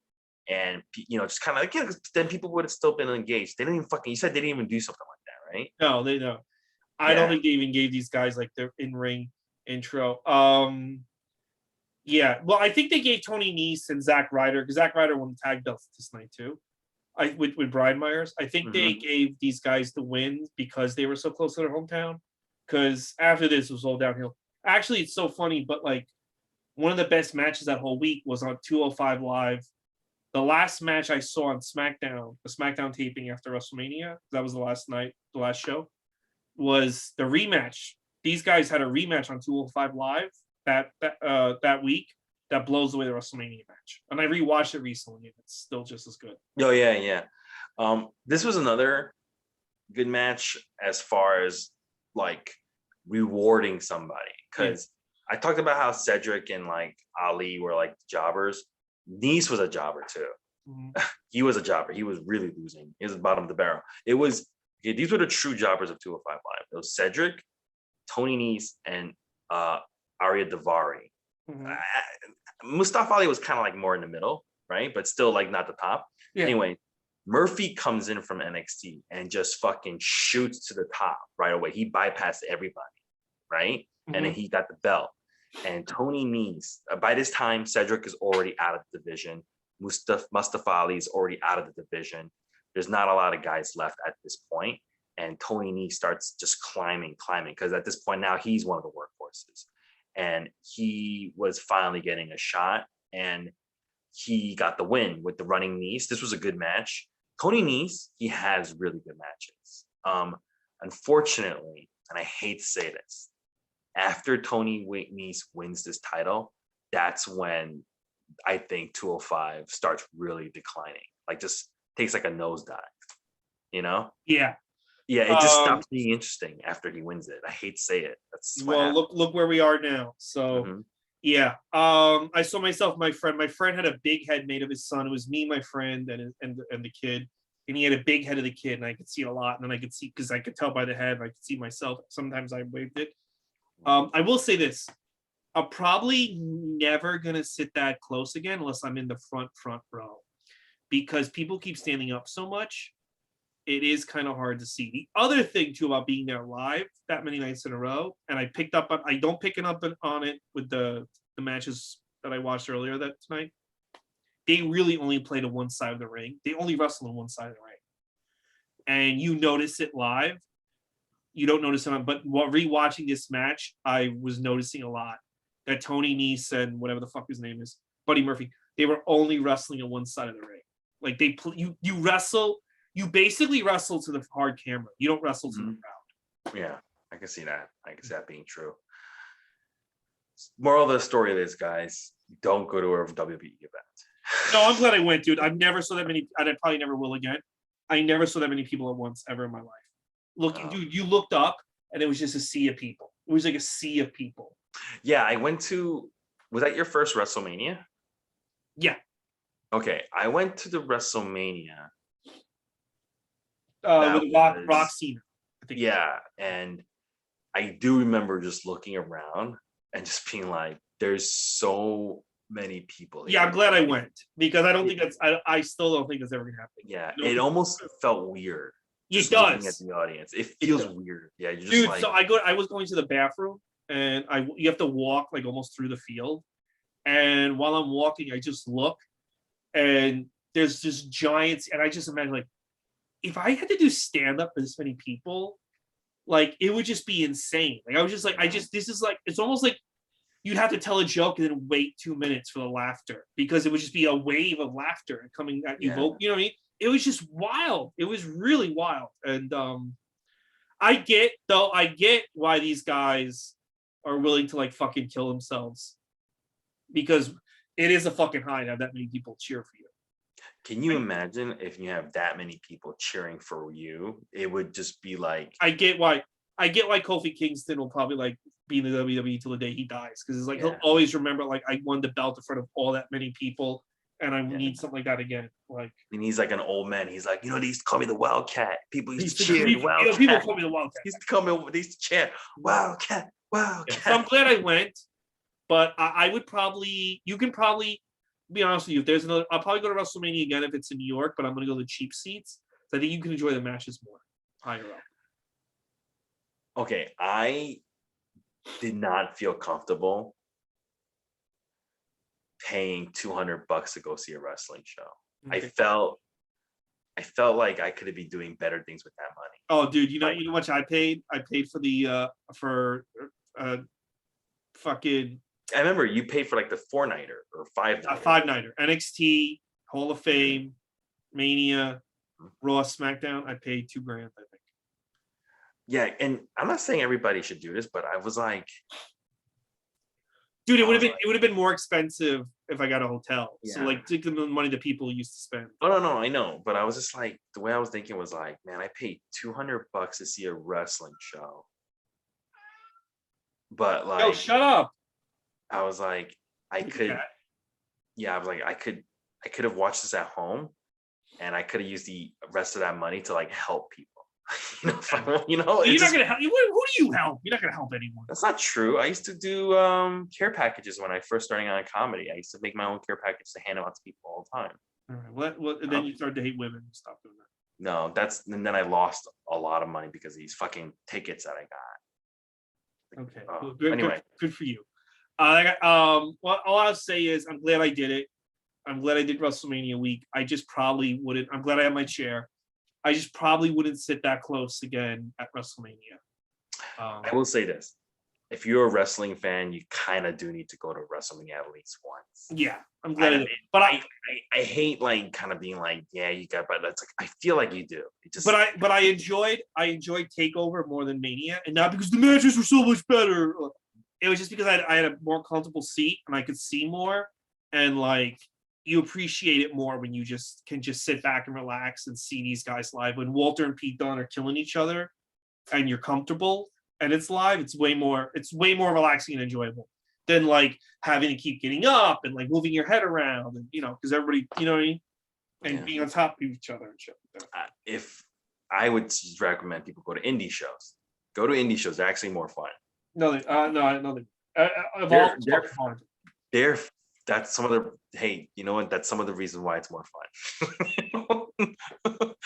Speaker 2: And, just kind of like, then people would have still been engaged. They didn't even you said they didn't even do something like that, right?
Speaker 1: No, they don't. I don't think they even gave these guys like their in-ring intro. Yeah. Well, I think they gave Tony Nese and Zack Ryder, because Zack Ryder won the tag belts this night too. With Brian Myers. I think they gave these guys the win because they were so close to their hometown. Because after this, it was all downhill. Actually, it's so funny, but like one of the best matches that whole week was on 205 Live. The last match I saw on SmackDown, the SmackDown taping after WrestleMania, that was the last night, the last show, was the rematch. These guys had a rematch on 205 Live that week that blows away the WrestleMania match. And I rewatched it recently, and it's still just as good.
Speaker 2: Oh, yeah. This was another good match as far as like rewarding somebody, because I talked about how Cedric and like Ali were like jobbers. Nese was a jobber too.
Speaker 1: Mm-hmm.
Speaker 2: He was a jobber. He was really losing. He was the bottom of the barrel. These were the true jobbers of 205 Live. It was Cedric, Tony Nese, and Arya Daivari. Mm-hmm. Mustafa Ali was kind of like more in the middle, right? But still like not the top. Yeah. Anyway, Murphy comes in from NXT and just fucking shoots to the top right away. He bypassed everybody, right? Mm-hmm. And then he got the belt. And Tony Nese, by this time, Cedric is already out of the division. Mustafa Ali is already out of the division. There's not a lot of guys left at this point. And Tony Nese starts just climbing, because at this point now he's one of the workhorses. And he was finally getting a shot, and he got the win with the running Nese. This was a good match. Tony Nese, he has really good matches. Unfortunately, and I hate to say this, after Tony Nese wins this title, that's when I think 205 starts really declining. Like just takes like a nosedive, Yeah. Yeah, it just stops being interesting after he wins it. I hate to say it. That's
Speaker 1: look where we are now. So yeah. I saw myself, my friend had a big head made of his son. It was me, my friend, and the kid. And he had a big head of the kid, and I could see it a lot. And then I could see, because I could tell by the head, I could see myself. Sometimes I waved it. I will say this. I'm probably never gonna sit that close again unless I'm in the front row, because people keep standing up so much. It is kind of hard to see. The other thing too about being there live that many nights in a row, and I don't pick up on it with the matches that I watched earlier that tonight. They really only play to one side of the ring. They only wrestle on one side of the ring, and you notice it live. You don't notice it, but while rewatching this match, I was noticing a lot that Tony Nese and whatever the fuck his name is, Buddy Murphy, they were only wrestling on one side of the ring. Like you wrestle, you basically wrestle to the hard camera. You don't wrestle to the crowd.
Speaker 2: Yeah, I can see that. I can see that being true. Moral of the story is, guys, don't go to a WWE event.
Speaker 1: No, I'm glad I went, dude. I've never saw that many, and I probably never will again. I never saw that many people at once ever in my life. Look,
Speaker 2: Oh.
Speaker 1: dude, you looked up and it was just a sea of people. It was like a sea of people.
Speaker 2: Yeah, I went to. Was that your first WrestleMania?
Speaker 1: Yeah.
Speaker 2: Okay, I went to the WrestleMania.
Speaker 1: With Rock Cena, I think.
Speaker 2: Yeah, and I do remember just looking around and just being like, "There's so many people here."
Speaker 1: Yeah, I'm glad I went because I don't think that's. I still don't think that's ever gonna happen.
Speaker 2: Yeah, it almost felt weird.
Speaker 1: It
Speaker 2: Looking at
Speaker 1: does.
Speaker 2: the audience, it feels weird. Yeah, you're just
Speaker 1: Dude,
Speaker 2: like,
Speaker 1: so I was going to the bathroom and you have to walk like almost through the field. And while I'm walking, I just look and there's just giants. And I just imagine like if I had to do stand up for this many people, like it would just be insane. Like I was just like, this is like, it's almost like you'd have to tell a joke and then wait 2 minutes for the laughter because it would just be a wave of laughter coming at you.
Speaker 2: Yeah.
Speaker 1: You know what I mean? It was just wild. It was really wild. And I get why these guys are willing to like fucking kill themselves because it is a fucking high to have that many people cheer for you.
Speaker 2: Can you imagine if you have that many people cheering for you? It would just be like,
Speaker 1: I get why Kofi Kingston will probably like be in the WWE till the day he dies because it's like he'll always remember like I won the belt in front of all that many people and I need something like that again. Like,
Speaker 2: and he's like an old man. He's like, they used to call me the Wildcat. People used to cheer
Speaker 1: people
Speaker 2: Wildcat.
Speaker 1: People call me the Wildcat.
Speaker 2: They used to cheer Wildcat, Wildcat.
Speaker 1: So I'm glad I went, but I would probably. You can probably be honest with you. If there's another, I'll probably go to WrestleMania again if it's in New York, but I'm going to go to cheap seats. So I think you can enjoy the matches more higher up.
Speaker 2: Okay, I did not feel comfortable paying $200 to go see a wrestling show. Okay. I felt like I could be doing better things with that money.
Speaker 1: Oh, dude, you know how much I paid? I paid for the fucking.
Speaker 2: I remember you paid for like the 4-nighter or 5-nighter.
Speaker 1: A 5-nighter. NXT, Hall of Fame, Mania, Raw, SmackDown. I paid $2,000, I think.
Speaker 2: Yeah, and I'm not saying everybody should do this, but I was like,
Speaker 1: dude, it would have been more expensive if I got a hotel. Yeah. So like take the money that people used to spend.
Speaker 2: Oh no, I know, but I was just like, the way I was thinking was like, man, I paid $200 to see a wrestling show. But like,
Speaker 1: yo, shut up.
Speaker 2: I was like, I could have watched this at home, and I could have used the rest of that money to like help people. You're
Speaker 1: not gonna help. Who do you help? You're not gonna help anyone.
Speaker 2: That's not true. I used to do care packages when I first started on comedy. I used to make my own care package to hand them out to people all the time.
Speaker 1: All right. Well, and then you started to hate women and stop doing that.
Speaker 2: No, and then I lost a lot of money because of these fucking tickets that I got.
Speaker 1: Okay. Well, anyway, good for you. Well, all I'll say is I'm glad I did it. I'm glad I did WrestleMania week. I just probably wouldn't. I'm glad I have my chair. I just probably wouldn't sit that close again at WrestleMania.
Speaker 2: I will say this. If you're a wrestling fan, you kind of do need to go to WrestleMania at least once.
Speaker 1: Yeah, I'm glad I did. But
Speaker 2: I hate like kind of being like, yeah, you got, but that's like, I feel like you do.
Speaker 1: But I enjoyed TakeOver more than Mania, and not because the matches were so much better. It was just because I had a more comfortable seat and I could see more, and like you appreciate it more when you can sit back and relax and see these guys live. When Walter and Pete Dunne are killing each other, and you're comfortable and it's live, it's way more relaxing and enjoyable than like having to keep getting up and like moving your head around and because everybody what I mean, and being on top of each other and shit.
Speaker 2: If I would recommend people go to indie shows, they're actually more fun. That's some of the that's some of the reasons why it's more fun.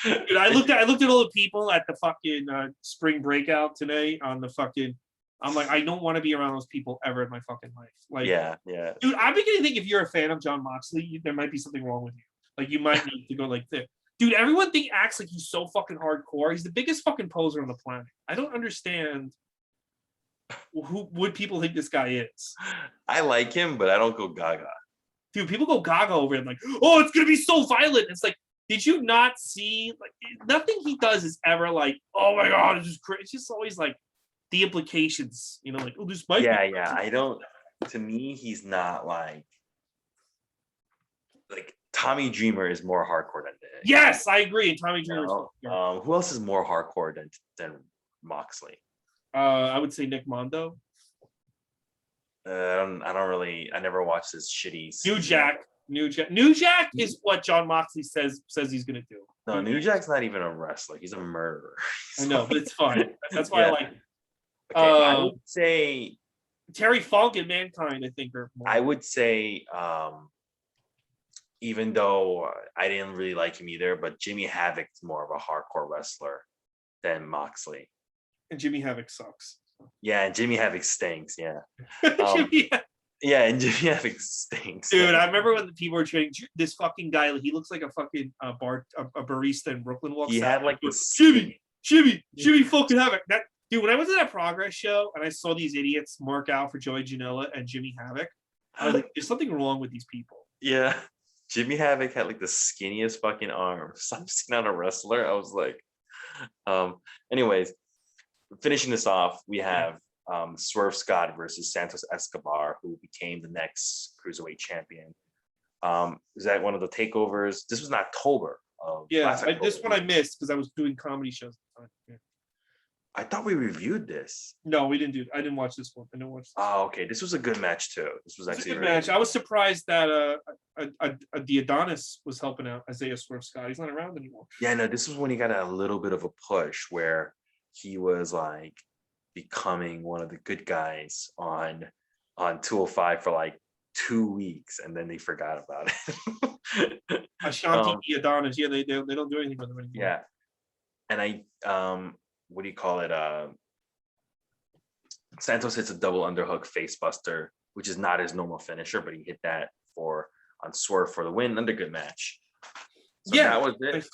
Speaker 1: Dude, I looked at all the people at the fucking spring breakout today on the fucking. I'm like, I don't want to be around those people ever in my fucking life. Like,
Speaker 2: yeah.
Speaker 1: Dude, I'm beginning to think if you're a fan of Jon Moxley, there might be something wrong with you. Like, you might need to go like this. Dude, everyone acts like he's so fucking hardcore. He's the biggest fucking poser on the planet. I don't understand who would people think this guy is.
Speaker 2: I like him, but I don't go gaga.
Speaker 1: Dude, people go gaga over him like, oh, it's gonna be so violent. It's like, did you not see like nothing he does is ever like, oh my god, it's just crazy. It's just always like the implications, like, oh, this might be
Speaker 2: I don't. To me, he's not like Tommy Dreamer is more hardcore than
Speaker 1: Yes, I agree. Tommy Dreamer.
Speaker 2: who else is more hardcore than Moxley?
Speaker 1: I would say Nick Mondo.
Speaker 2: I never watched this shitty.
Speaker 1: New Jack is what John Moxley says he's gonna do.
Speaker 2: No, New Jack's not even a wrestler. He's a murderer.
Speaker 1: I know, but it's fun. That's why I like it.
Speaker 2: Okay, I would say
Speaker 1: Terry Funk and Mankind, I think, are more.
Speaker 2: I would say, even though I didn't really like him either, but Jimmy Havoc's more of a hardcore wrestler than Moxley.
Speaker 1: And Jimmy Havoc sucks.
Speaker 2: Yeah, and Jimmy Havoc stinks. Yeah.
Speaker 1: Jimmy
Speaker 2: Yeah, and Jimmy Havoc stinks.
Speaker 1: Dude, I remember when the people were training this fucking guy. He looks like a fucking a barista in Brooklyn.
Speaker 2: He had like this
Speaker 1: Jimmy fucking Havoc. Dude, when I went to that Progress show and I saw these idiots mark out for Joey Janela and Jimmy Havoc, I was like, there's something wrong with these people.
Speaker 2: Yeah. Jimmy Havoc had like the skinniest fucking arms I've seen on a wrestler. I was like, anyways, finishing this off, we have Swerve Scott versus Santos Escobar, who became the next cruiserweight champion. Was that one of the takeovers? This was in October.
Speaker 1: This one I missed because I was doing comedy shows at the time. Yeah.
Speaker 2: I thought we reviewed this.
Speaker 1: No, we didn't I didn't watch this one. I didn't watch this.
Speaker 2: Oh, okay. This was a good match too. This was actually
Speaker 1: a good match. I was surprised that the Adonis was helping out Isaiah Swerve Scott. He's not around anymore.
Speaker 2: Yeah, no, this was when he got a little bit of a push where he was like becoming one of the good guys on 205 for like 2 weeks, and then they forgot about it.
Speaker 1: Ashanti Adonis, yeah, they don't do anything with him anymore.
Speaker 2: Yeah, and what do you call it? Santos hits a double underhook face buster, which is not his normal finisher, but he hit that on Swerve for the win. Another good match. So yeah, that was it.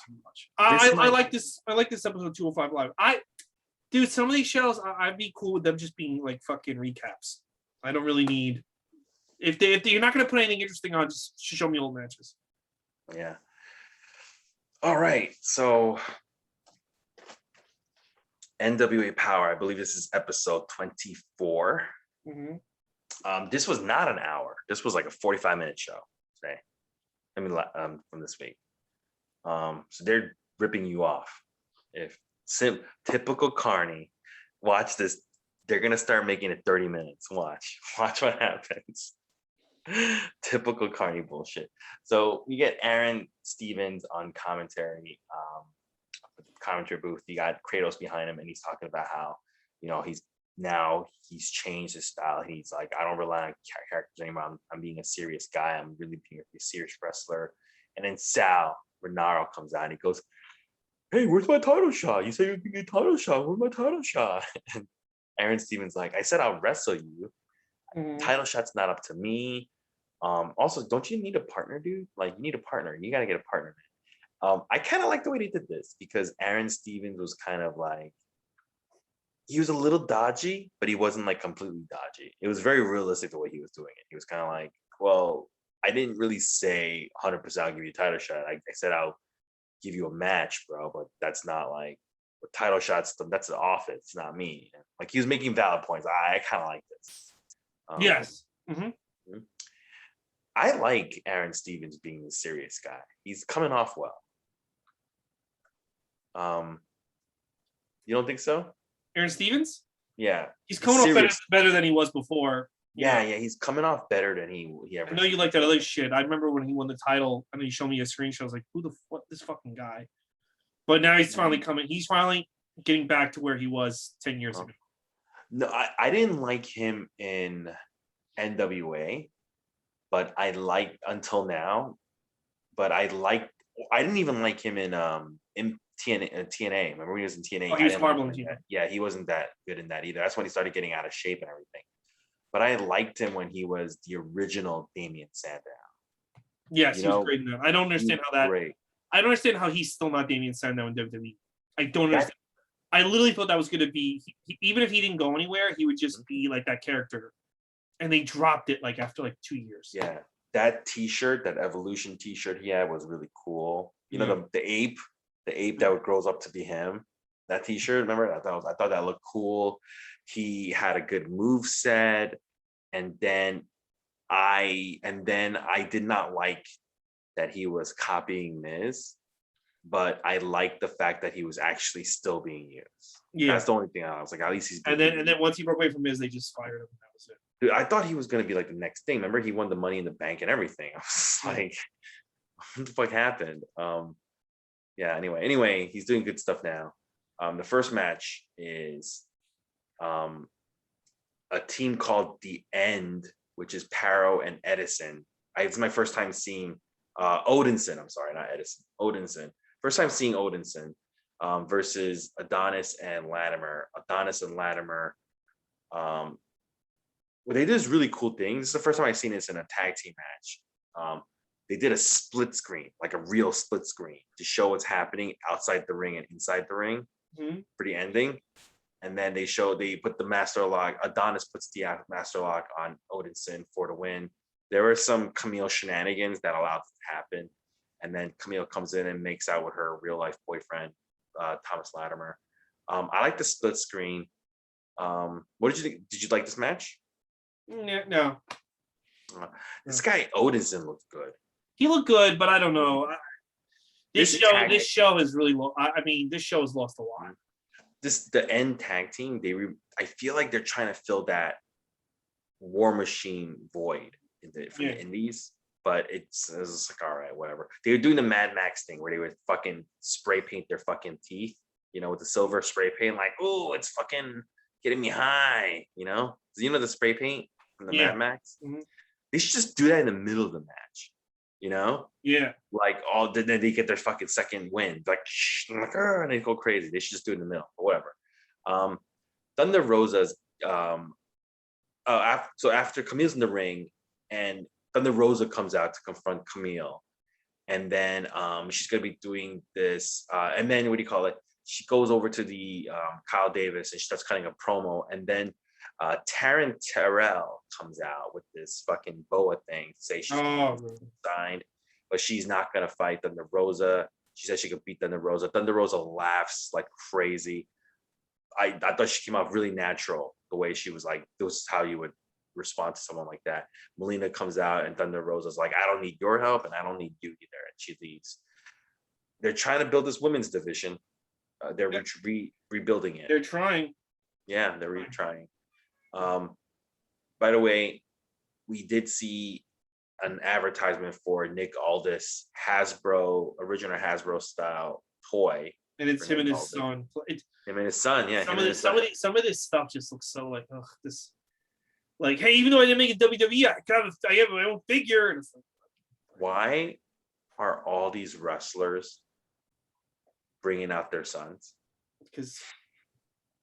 Speaker 1: I like this. I like this episode 205 Live. Dude, some of these shows, I'd be cool with them just being like fucking recaps. I don't really need. If you're not going to put anything interesting on, just show me old matches.
Speaker 2: Yeah. All right. So NWA Power, I believe this is episode 24.
Speaker 1: Mm-hmm.
Speaker 2: This was not an hour. This was like a 45-minute show today. From this week. So they're ripping you off. Typical Carney, watch this. They're gonna start making it 30 minutes. Watch what happens. Typical Carney bullshit. So we get Aaron Stevens on commentary. Commentary booth. You got Kratos behind him, and he's talking about how he's changed his style. He's like, I don't rely on characters anymore. I'm being a serious guy. I'm really being a serious wrestler. And then Sal Renaro comes out and he goes, hey, where's my title shot? You say you're getting a title shot. Where's my title shot? And Aaron Stevens like, I said I'll wrestle you. Mm-hmm. Title shot's not up to me. Also, don't you need a partner, dude? Like, you need a partner. You got to get a partner. I kind of like the way they did this because Aaron Stevens was kind of like, he was a little dodgy, but he wasn't like completely dodgy. It was very realistic the way he was doing it. He was kind of like, well, I didn't really say 100% I'll give you a title shot. I said I'll give you a match, bro, but that's not like title shots. That's the office, it's not me. Like, he was making valid points. I kind of like this.
Speaker 1: Yes. Mm-hmm.
Speaker 2: I like Aaron Stevens being the serious guy. He's coming off well. You don't think so?
Speaker 1: Aaron Stevens?
Speaker 2: Yeah.
Speaker 1: He's coming off better than he was before.
Speaker 2: Yeah, he's coming off better than he ever.
Speaker 1: I know you like that other shit. I remember when he won the title, and he showed me a screenshot. I was like, who the fuck, this fucking guy? But now he's finally coming. He's finally getting back to where he was 10 years ago.
Speaker 2: No, I didn't like him in NWA, but I liked until now. But I didn't even like him in TNA. Remember when he was in TNA?
Speaker 1: Oh, he was horrible in TNA.
Speaker 2: Yeah, he wasn't that good in that either. That's when he started getting out of shape and everything. But I liked him when he was the original Damien Sandow.
Speaker 1: Yes, he was great in that. I don't understand how that.
Speaker 2: Great.
Speaker 1: I don't understand how he's still not Damien Sandow in WWE. I don't understand. I literally thought that was going to be, even if he didn't go anywhere, he would just be like that character. And they dropped it like after like 2 years.
Speaker 2: Yeah, that T-shirt, that Evolution T-shirt he had was really cool. You know, the ape that grows up to be him. That T-shirt, remember? I thought that looked cool. He had a good move set, and then I did not like that he was copying Miz, but I like the fact that he was actually still being used.
Speaker 1: Yeah.
Speaker 2: That's the only thing I was like, at least he's.
Speaker 1: And then once he broke away from Miz, they just fired him. And that was it.
Speaker 2: Dude, I thought he was gonna be like the next thing. Remember, he won the Money in the Bank and everything. I was like, what the fuck happened? Yeah. Anyway, he's doing good stuff now. The first match is a team called The End, which is Paro and Edison. It's my first time seeing Odinson. I'm sorry, not Edison. Odinson. First time seeing Odinson versus Adonis and Latimer. Adonis and Latimer. Well, they did this really cool thing. This is the first time I've seen this in a tag team match. They did a split screen, like a real split screen, to show what's happening outside the ring and inside the ring for the ending. And then they put the master lock. Adonis puts the master lock on Odinson for the win. There were some Camille shenanigans that allowed it to happen. And then Camille comes in and makes out with her real life boyfriend, Thomas Latimer. I like the split screen. What did you think? Did you like this match?
Speaker 1: No.
Speaker 2: This guy Odinson looked good.
Speaker 1: He looked good, but I don't know. This show has really this show has lost a lot.
Speaker 2: The End tag team, I feel like they're trying to fill that War Machine void from the Indies, but it's like, all right, whatever. They were doing the Mad Max thing where they would fucking spray paint their fucking teeth, with the silver spray paint, like, oh, it's fucking getting me high, the spray paint from the Mad Max. Mm-hmm. They should just do that in the middle of the match. Like then they get their fucking second win, like and they go crazy. They should just do it in the middle, or whatever. Thunder Rosa's so after Camille's in the ring, and Thunder Rosa comes out to confront Camille, and then she's gonna be doing this, and then what do you call it? She goes over to the Kyle Davis and she starts cutting a promo, and then Taryn Terrell comes out with this fucking boa thing to say she's signed, but she's not gonna fight Thunder Rosa. She says she could beat Thunder Rosa. Thunder Rosa laughs like crazy. I thought she came out really natural, the way she was like, this is how you would respond to someone like that. Melina comes out and Thunder Rosa's like, I don't need your help and I don't need you either, and she leaves. They're trying to build this women's division. They're rebuilding it.
Speaker 1: They're trying.
Speaker 2: Yeah, they're trying. By the way, we did see an advertisement for Nick Aldis original Hasbro style toy,
Speaker 1: and it's him and his son.
Speaker 2: Him and his son, yeah.
Speaker 1: Some of this stuff just looks so like, this. Like, hey, even though I didn't make it WWE, I have my own figure. And it's like,
Speaker 2: why are all these wrestlers bringing out their sons?
Speaker 1: Because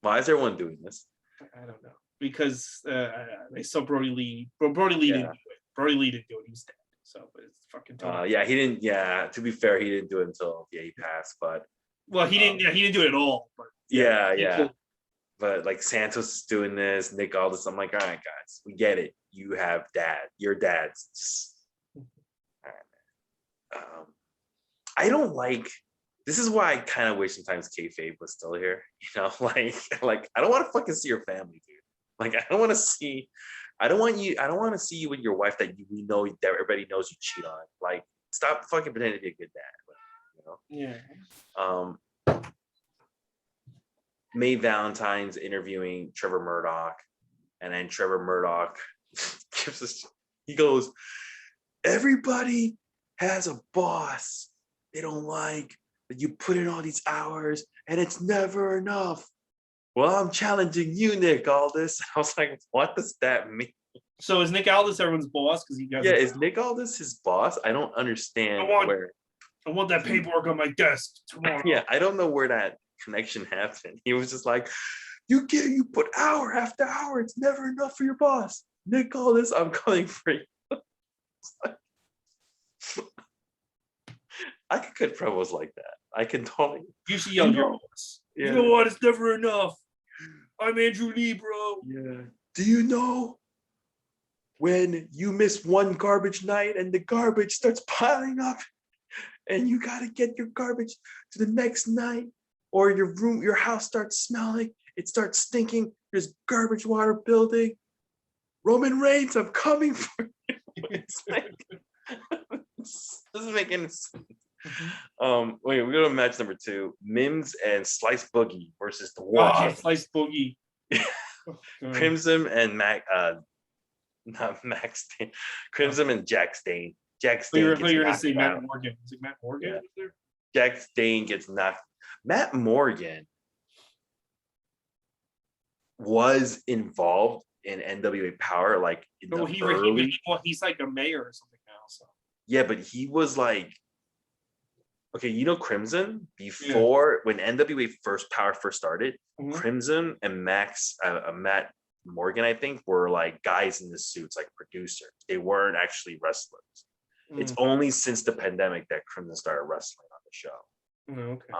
Speaker 2: why is everyone doing this?
Speaker 1: I don't know. Because they saw Brody Lee. Brody Lee didn't do it. Brody Lee didn't do it. He's dead. So, but it's fucking.
Speaker 2: He didn't. Yeah, to be fair, he didn't do it until he passed. But
Speaker 1: he didn't. He didn't do it at all. But
Speaker 2: yeah. But like Santos is doing this, Nick Aldis. I'm like, all right, guys, we get it. You have your dad's. Just, all right, man. I don't like. This is why I kind of wish sometimes kayfabe was still here. Like I don't want to fucking see your family, dude. Like I don't want to see. I don't want to see you with your wife that we know that everybody knows you cheat on. Like stop fucking pretending to be a good dad.
Speaker 1: Yeah.
Speaker 2: Mae Valentine's interviewing Trevor Murdoch, and then Trevor Murdoch he goes, everybody has a boss they don't like, that you put in all these hours and it's never enough. Well, I'm challenging you, Nick Aldis. I was like, what does that mean?
Speaker 1: So is Nick Aldis everyone's boss?
Speaker 2: Is Nick Aldis his boss? I don't understand
Speaker 1: I want that paperwork on my desk tomorrow.
Speaker 2: Yeah, I don't know where that connection happened. He was just like, you put hour after hour, it's never enough for your boss. Nick Aldis, I'm coming for you. I could cut promos like that. I can totally.
Speaker 1: You see your boss. Yeah. You know what? It's never enough. I'm Andrew Lee, bro.
Speaker 2: Yeah. Do you know when you miss one garbage night and the garbage starts piling up and you got to get your garbage to the next night, or your house starts smelling, it starts stinking, there's garbage water building. Roman Reigns, I'm coming for you. doesn't make any sense.
Speaker 1: Mhm.
Speaker 2: Wait, we go to match number 2. Mims and Slice Boogie versus the War King.
Speaker 1: Slice Boogie.
Speaker 2: Crimson and not Max Dane. Crimson and Jax Dane. Jax Dane
Speaker 1: You're
Speaker 2: gets
Speaker 1: gonna
Speaker 2: knocked
Speaker 1: say Matt
Speaker 2: out.
Speaker 1: Morgan. Is it Matt Morgan?
Speaker 2: Yeah.
Speaker 1: There?
Speaker 2: Jax Dane gets knocked. Matt Morgan was involved in NWA Power like in the early.
Speaker 1: He's like a mayor or something now. So
Speaker 2: Yeah, but he was like, okay, you know Crimson before when NWA Power first started.
Speaker 1: Mhm.
Speaker 2: Crimson and Matt Morgan, I think, were like guys in the suits, like producers. They weren't actually wrestlers. It's only since the pandemic that Crimson started wrestling on the show.
Speaker 1: Okay.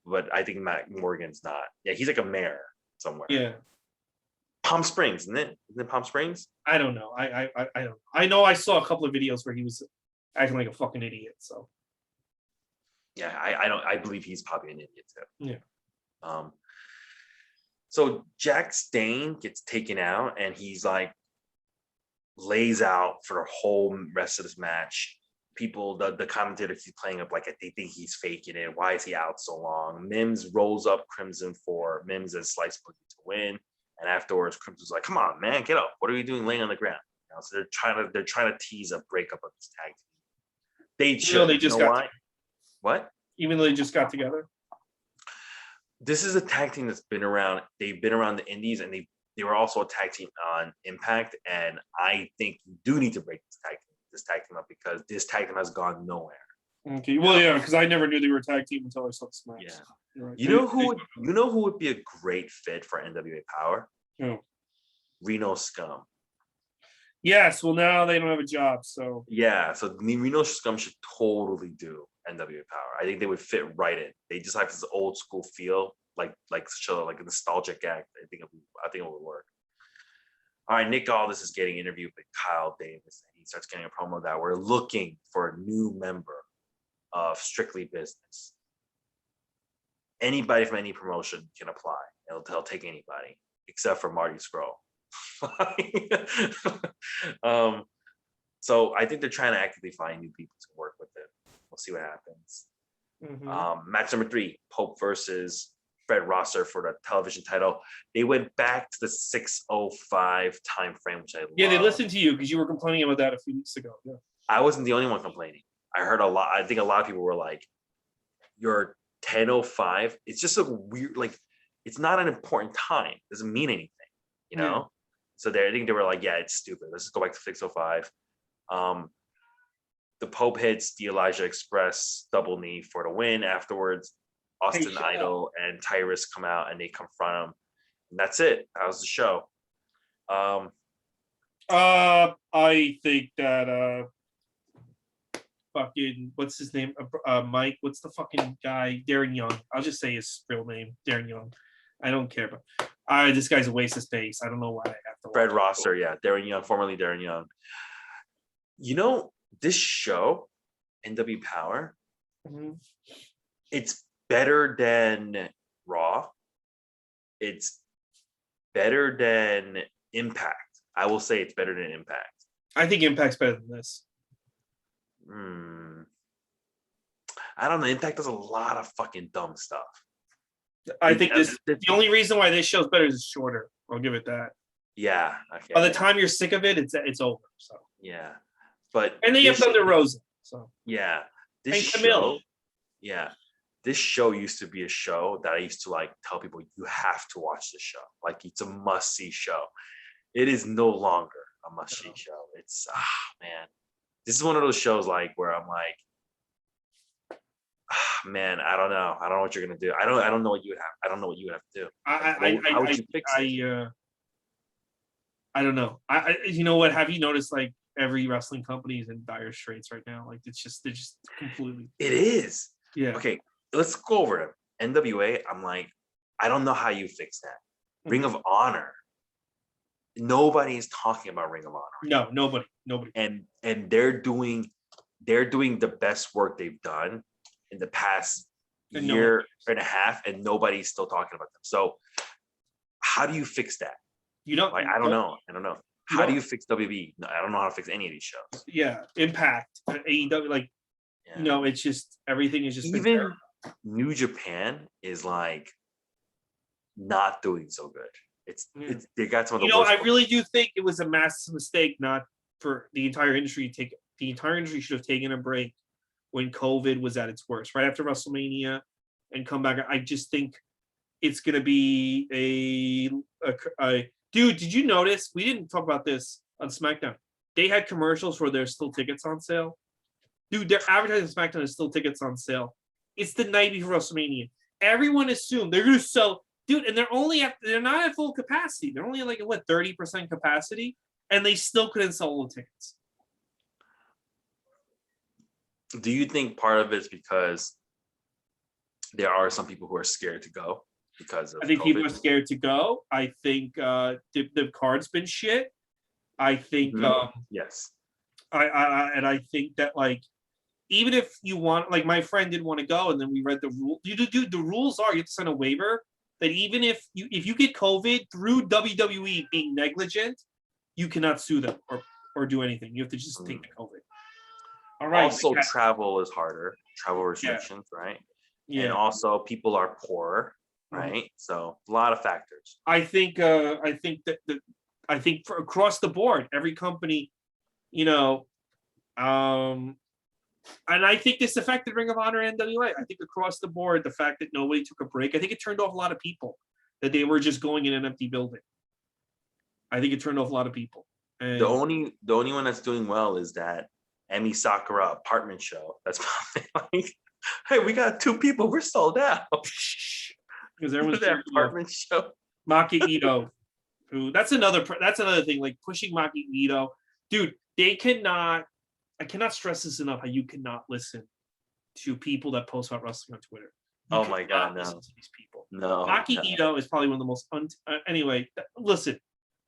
Speaker 2: But I think Matt Morgan's not. Yeah, he's like a mayor somewhere.
Speaker 1: Yeah.
Speaker 2: Palm Springs, isn't it? Isn't it Palm Springs?
Speaker 1: I don't know. I don't. I know I saw a couple of videos where he was acting like a fucking idiot. So
Speaker 2: Yeah, I believe he's probably an idiot too.
Speaker 1: yeah.
Speaker 2: So Jax Dane gets taken out and he's like lays out for the whole rest of this match. People, the commentators keep playing up like they think he's faking it. Why is he out so long? Mims rolls up Crimson for Mims and Slice Boogie to win. And afterwards, Crimson's like, "Come on, man, get up! What are you doing laying on the ground?" You know, so they're trying to tease a breakup of this tag team. They should.
Speaker 1: They just
Speaker 2: you know
Speaker 1: got
Speaker 2: why? What?
Speaker 1: Even though they just got together.
Speaker 2: This is a tag team that's been around. They've been around the Indies, and they were also a tag team on Impact. And I think you do need to break this tag team up because this tag team has gone nowhere.
Speaker 1: Okay. Well, yeah, because I never knew they were a tag team until I saw the Smash.
Speaker 2: Yeah.
Speaker 1: Right.
Speaker 2: You know who would be a great fit for NWA Power?
Speaker 1: Who?
Speaker 2: Reno Scum.
Speaker 1: Yes. Well, now they don't have a job, so
Speaker 2: Yeah. So Reno Scum should totally do NWA Power. I think they would fit right in. They just have this old school feel, like a nostalgic act. I think it would work. All right, Nick Aldis is getting interviewed by Kyle Davis, and he starts getting a promo that we're looking for a new member of Strictly Business. Anybody from any promotion can apply. They'll take anybody except for Marty Scurll. So I think they're trying to actively find new people to work with them. We'll see what happens. Match number 3, Pope versus Fred Rosser for the television title. They went back to the 6:05 time frame, which I love.
Speaker 1: Yeah, they listened to you because you were complaining about that a few weeks ago. Yeah.
Speaker 2: I wasn't the only one complaining. I heard a lot. I think a lot of people were like, "You're 10:05." It's just a weird, like, it's not an important time. It doesn't mean anything, you know.
Speaker 1: Yeah.
Speaker 2: So I think they were like, "Yeah, it's stupid. Let's just go back to 6:05." The Pope hits the Elijah Express double knee for the win. Afterwards, Austin Idol and Tyrus come out and they confront him. And that's it. That was the show.
Speaker 1: I think that fucking what's his name? Mike. What's the fucking guy? Darren Young. I'll just say his real name, Darren Young. I don't care, but this guy's a waste of space. I don't know why I have to.
Speaker 2: Fred Rosser, yeah, Darren Young, formerly Darren Young. You know, this show, NW Power, it's better than Raw. It's better than Impact. I will say it's better than Impact.
Speaker 1: I think Impact's better than this.
Speaker 2: I don't know. Impact does a lot of fucking dumb stuff.
Speaker 1: I think the only reason why this show's better is it's shorter. I'll give it that.
Speaker 2: Yeah. Okay.
Speaker 1: By the time you're sick of it, it's over. So
Speaker 2: yeah, but
Speaker 1: and then you have Thunder Rosa. So
Speaker 2: yeah, this
Speaker 1: and Camille.
Speaker 2: show, yeah, this show used to be a show that I used to like tell people you have to watch this show. Like it's a must see show. It is no longer a must see show. It's man, this is one of those shows like where I'm like, man, I don't know what you're gonna do. I don't know what you would have. I don't know what you would have to do. How would you fix it?
Speaker 1: I don't know. You know what? Have you noticed like every wrestling company is in dire straits right now? Like they're just completely.
Speaker 2: It is.
Speaker 1: Yeah.
Speaker 2: Okay, let's go over it. NWA. I'm like, I don't know how you fix that. Ring of Honor. Nobody is talking about Ring of Honor.
Speaker 1: No, nobody.
Speaker 2: And they're doing the best work they've done in the past year and a half, and nobody's still talking about them. So how do you fix that?
Speaker 1: You don't
Speaker 2: like I don't know. How do you fix WB? No, I don't know how to fix any of these shows.
Speaker 1: Yeah, Impact, AEW, like You know, it's just everything is just
Speaker 2: even New Japan is like not doing so good. It's they got some of the worst.
Speaker 1: I really do think it was a massive mistake not for the entire industry to take. The entire industry should have taken a break when COVID was at its worst, right after WrestleMania, and come back. I just think it's going to be a dude. Did you notice we didn't talk about this on SmackDown? They had commercials where there's still tickets on sale. Dude, they're advertising SmackDown is still tickets on sale. It's the night before WrestleMania. Everyone assumed they're going to sell, dude, and they're not at full capacity. They're only like 30% capacity, and they still couldn't sell all the tickets.
Speaker 2: Do you think part of it's because there are some people who are scared to go because of
Speaker 1: I think
Speaker 2: COVID?
Speaker 1: people are scared to go. I think the card's been shit. I think
Speaker 2: yes.
Speaker 1: I think that like even if you want, like my friend didn't want to go, and then we read the rule. The rules are you have to sign a waiver that even if you get COVID through WWE being negligent, you cannot sue them or do anything. You have to just take the COVID. All right.
Speaker 2: Also, travel is harder. Travel restrictions, right? Yeah. And also, people are poor, right? So a lot of factors.
Speaker 1: I think for across the board, every company, and I think this affected Ring of Honor and NWA. I think across the board, the fact that nobody took a break, I think it turned off a lot of people that they were just going in an empty building. I think it turned off a lot of people. And
Speaker 2: the only one that's doing well is that Emi Sakura apartment show. That's probably like, hey, we got 2 people. We're sold out.
Speaker 1: Because there was
Speaker 2: that apartment show.
Speaker 1: Maki Ito, who that's another thing. Like pushing Maki Ito, dude. I cannot stress this enough. How you cannot listen to people that post about wrestling on Twitter.
Speaker 2: Oh my god, no!
Speaker 1: Listen to these people.
Speaker 2: No.
Speaker 1: Maki Ito is probably one of the most. Anyway, listen.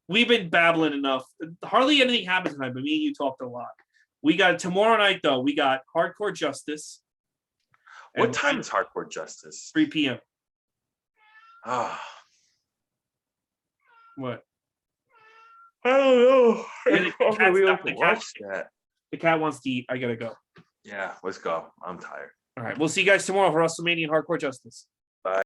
Speaker 1: We've been babbling enough. Hardly anything happened tonight, but me and you talked a lot. We got tomorrow night though. We got Hardcore Justice.
Speaker 2: What time is Hardcore Justice?
Speaker 1: 3 p.m.
Speaker 2: Ah.
Speaker 1: What?
Speaker 2: I don't know.
Speaker 1: The cat wants to eat. I gotta go.
Speaker 2: Yeah, let's go. I'm tired.
Speaker 1: All right. We'll see you guys tomorrow for WrestleMania and Hardcore Justice.